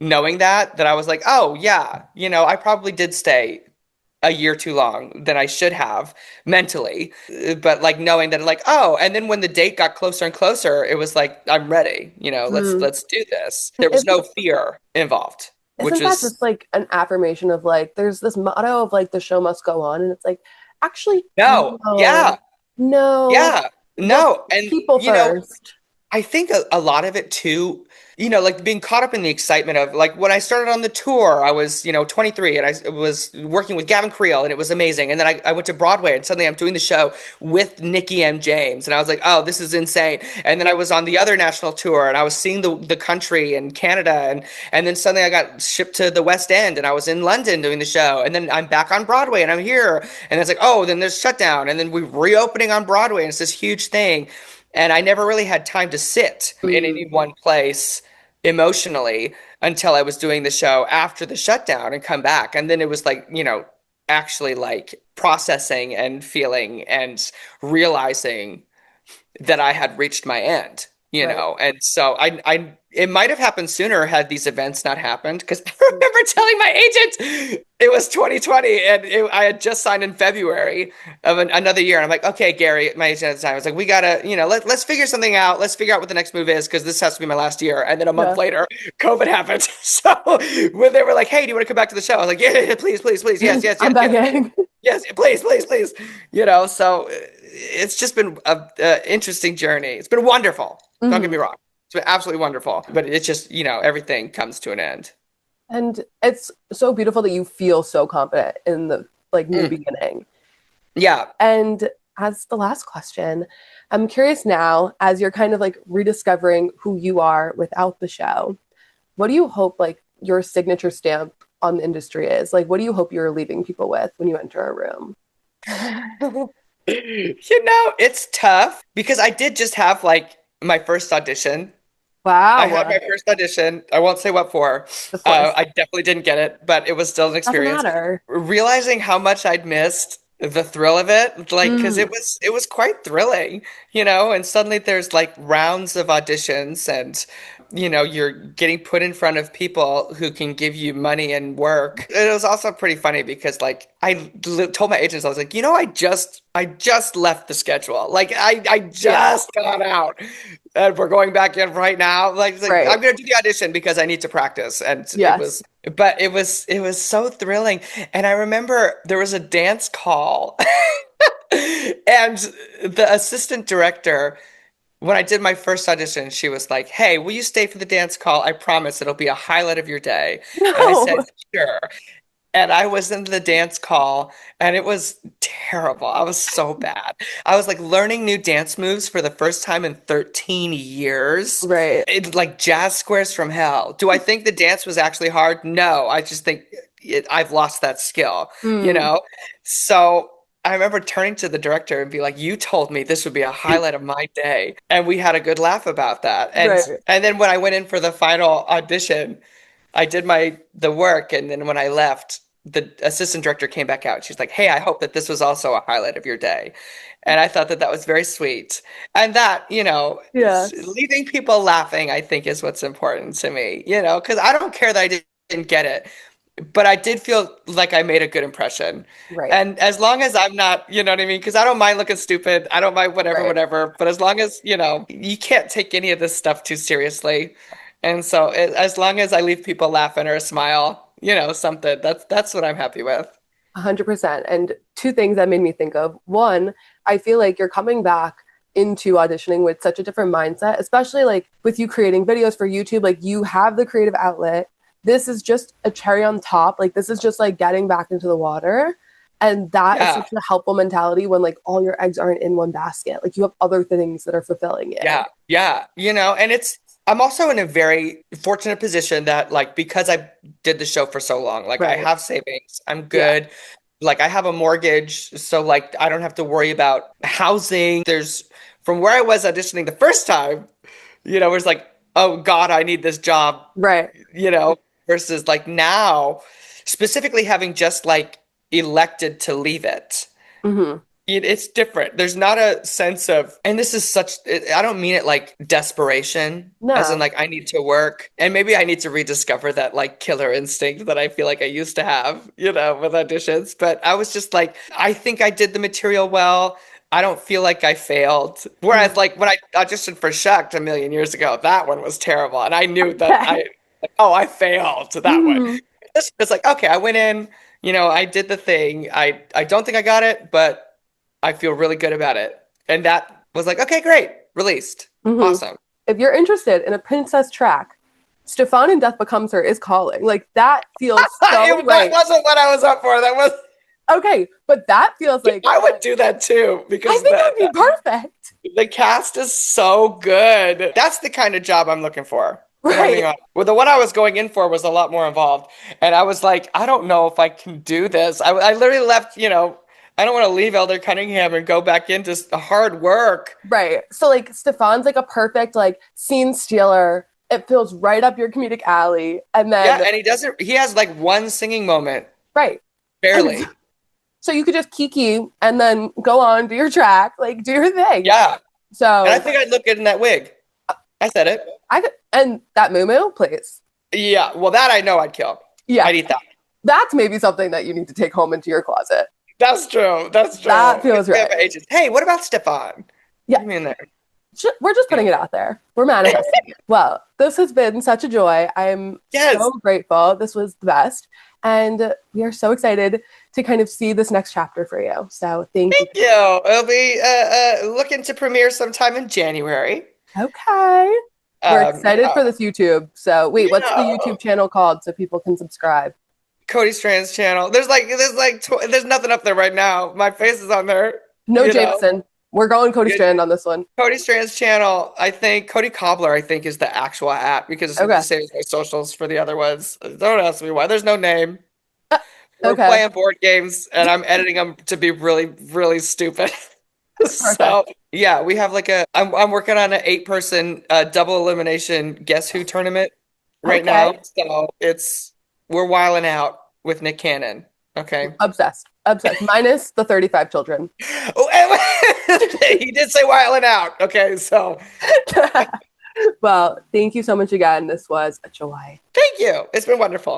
knowing that I was like, oh yeah, I probably did stay a year too long than I should have mentally. But like knowing that like, oh, and then when the date got closer and closer, it was like, I'm ready, let's Mm. let's do this. There was no Isn't fear involved, which isn't that was just like an affirmation of like there's this motto of like the show must go on and it's like actually no, no. yeah, No. yeah, The no. And people first. I think a lot of it too, like being caught up in the excitement of like when I started on the tour, I was, 23 and I was working with Gavin Creel and it was amazing. And then I went to Broadway and suddenly I'm doing the show with Nikki M. James. And I was like, oh, this is insane. And then I was on the other national tour and I was seeing the country and Canada. And then suddenly I got shipped to the West End and I was in London doing the show. And then I'm back on Broadway and I'm here. And it's like, oh, then there's shutdown. And then we're reopening on Broadway and it's this huge thing. And I never really had time to sit in Mm. any one place emotionally until I was doing the show after the shutdown and come back. And then it was like, actually like processing and feeling and realizing that I had reached my end. Right. And so it might have happened sooner had these events not happened. Because I remember telling my agent it was 2020 and I had just signed in February of another year. And I'm like, okay, Gary, my agent at the time, I was like, we gotta, let's figure something out. Let's figure out what the next move is because this has to be my last year. And then a month Yeah. later, COVID happened. So when they were like, hey, do you want to come back to the show? I was like, yeah, please, please, please, yes, yes, I'm yes, yes. begging. Yes, please, please, please. So it's just been a interesting journey. It's been wonderful. Don't get me Mhm. wrong. It's been absolutely wonderful. But it's just, everything comes to an end. And it's so beautiful that you feel so confident in the like new Mm, beginning. yeah. And as the last question, I'm curious now, as you're kind of like rediscovering who you are without the show, what do you hope like your signature stamp on the industry is? Like, what do you hope you're leaving people with when you enter a room? It's tough because I did just have like my first audition. I had Wow. my first audition. I won't say what for. Of course. I definitely didn't get it, but it was still an Doesn't experience. matter. Realizing how much I'd missed the thrill of it, like, because Mm, it was quite thrilling, and suddenly there's like rounds of auditions, and you're getting put in front of people who can give you money and work. It was also pretty funny because like told my agents, I was like, I just left the schedule. Like I yeah. just got out and we're going back in right now. Like, Right. I'm gonna do the audition because I need to practice. And Yes. it was so thrilling. And I remember there was a dance call and the assistant director, when I did my first audition, she was like, "Hey, will you stay for the dance call? I promise it'll be a highlight of your day." And I said, No. "Sure." And I was in the dance call and it was terrible. I was so bad. I was like learning new dance moves for the first time in 13 years. Right. It's like jazz squares from hell. Do I think the dance was actually hard? No, I just think I've lost that skill, you Mm, know? So I remember turning to the director and be like, "You told me this would be a highlight of my day." And we had a good laugh about that. And right. and then when I went in for the final audition, I did the work, and then when I left, the assistant director came back out. She's like, "Hey, I hope that this was also a highlight of your day." And I thought that that was very sweet. And that, Yes. leaving people laughing, I think is what's important to me, because I don't care that I didn't get it, but I did feel like I made a good impression. Right. And as long as I'm not, you know what I mean? Because I don't mind looking stupid. I don't mind whatever, Right. whatever. But as long as, you can't take any of this stuff too seriously. And so as long as I leave people laughing or a smile, something, that's what I'm happy with. 100%. And two things that made me think of. One, I feel like you're coming back into auditioning with such a different mindset, especially like with you creating videos for YouTube. Like you have the creative outlet. This is just a cherry on top. Like this is just like getting back into the water. And that is Yeah. such a helpful mentality when like all your eggs aren't in one basket. Like you have other things that are fulfilling you. Yeah, yeah, and I'm also in a very fortunate position that like because I did the show for so long, like I Right. have savings, I'm Yeah. good. Like I have a mortgage, so like I don't have to worry about housing. There's from where I was auditioning the first time, where it's like, oh God, I need this job, Right. you know, versus like now, specifically having just like elected to leave it. Hmm. It's different. There's not a sense of, and this is I don't mean it like desperation, as in No. like I need to work. And maybe I need to rediscover that like killer instinct that I feel like I used to have, with auditions. But I was just like, I think I did the material well. I don't feel like I failed. Whereas Mhm. like when I auditioned for Shucked a million years ago, that one was terrible. And I knew that Okay. oh, I failed to that one. Mhm. It's like, okay, I went in, I did the thing. I don't think I got it, but I feel really good about it. And that was like, okay, great, released. Mhm. Awesome. If you're interested in a princess track, Stefan in Death Becomes Her is calling. Like that feels so That right. wasn't what I was up for. That was, Okay, but that feels like I would do that too I because think it would be perfect. the cast is so good. That's the kind of job I'm looking for. If I'm being Right. honest. Well, the one I was going in for was a lot more involved. And I was like, I don't know if I can do this. I literally left, I don't want to leave Elder Cunningham and go back into hard work. Right. So like Stefan's like a perfect like scene stealer. It feels right up your comedic alley. And Yeah, then and he has like one singing moment, right. And barely. so you could just kiki and then go on, do your track, like do your thing. Yeah. And I So think I'd look good in that wig. I said it. And that moo please. Yeah. Well, that I know I'd kill. Yeah. I'd eat that. That's maybe something that you need to take home into your closet. That's true. That's true. That feels right. Hey, what about Stefan? Yeah. Put me in there. We're just putting it out there. We're manifesting it. Well, this has been such a joy. I'm so grateful. This was the best. And we are so excited to kind of see this next chapter for you. So thank you. It'll be looking to premiere sometime in January. Okay. We're excited for this YouTube. So wait, what's the YouTube channel called so people can subscribe? Cody Strand's channel. There's nothing up there right now. My face is on there. No Jamison. We're going Cody Strand on this one. Cody Strand's channel, I think, Cody Cobbler, I think, is the actual app because it's the same as my socials for the other ones. Don't ask me why. There's no name. We're playing board games, and I'm editing them to be really, really stupid. So, yeah, we have I'm working on an 8-person double elimination Guess Who tournament right now. So we're wilding out with Nick Cannon. Okay. Obsessed. Minus the 35 children. He did say wilding out. Okay, so. Well, thank you so much again. This was a joy. Thank you. It's been wonderful.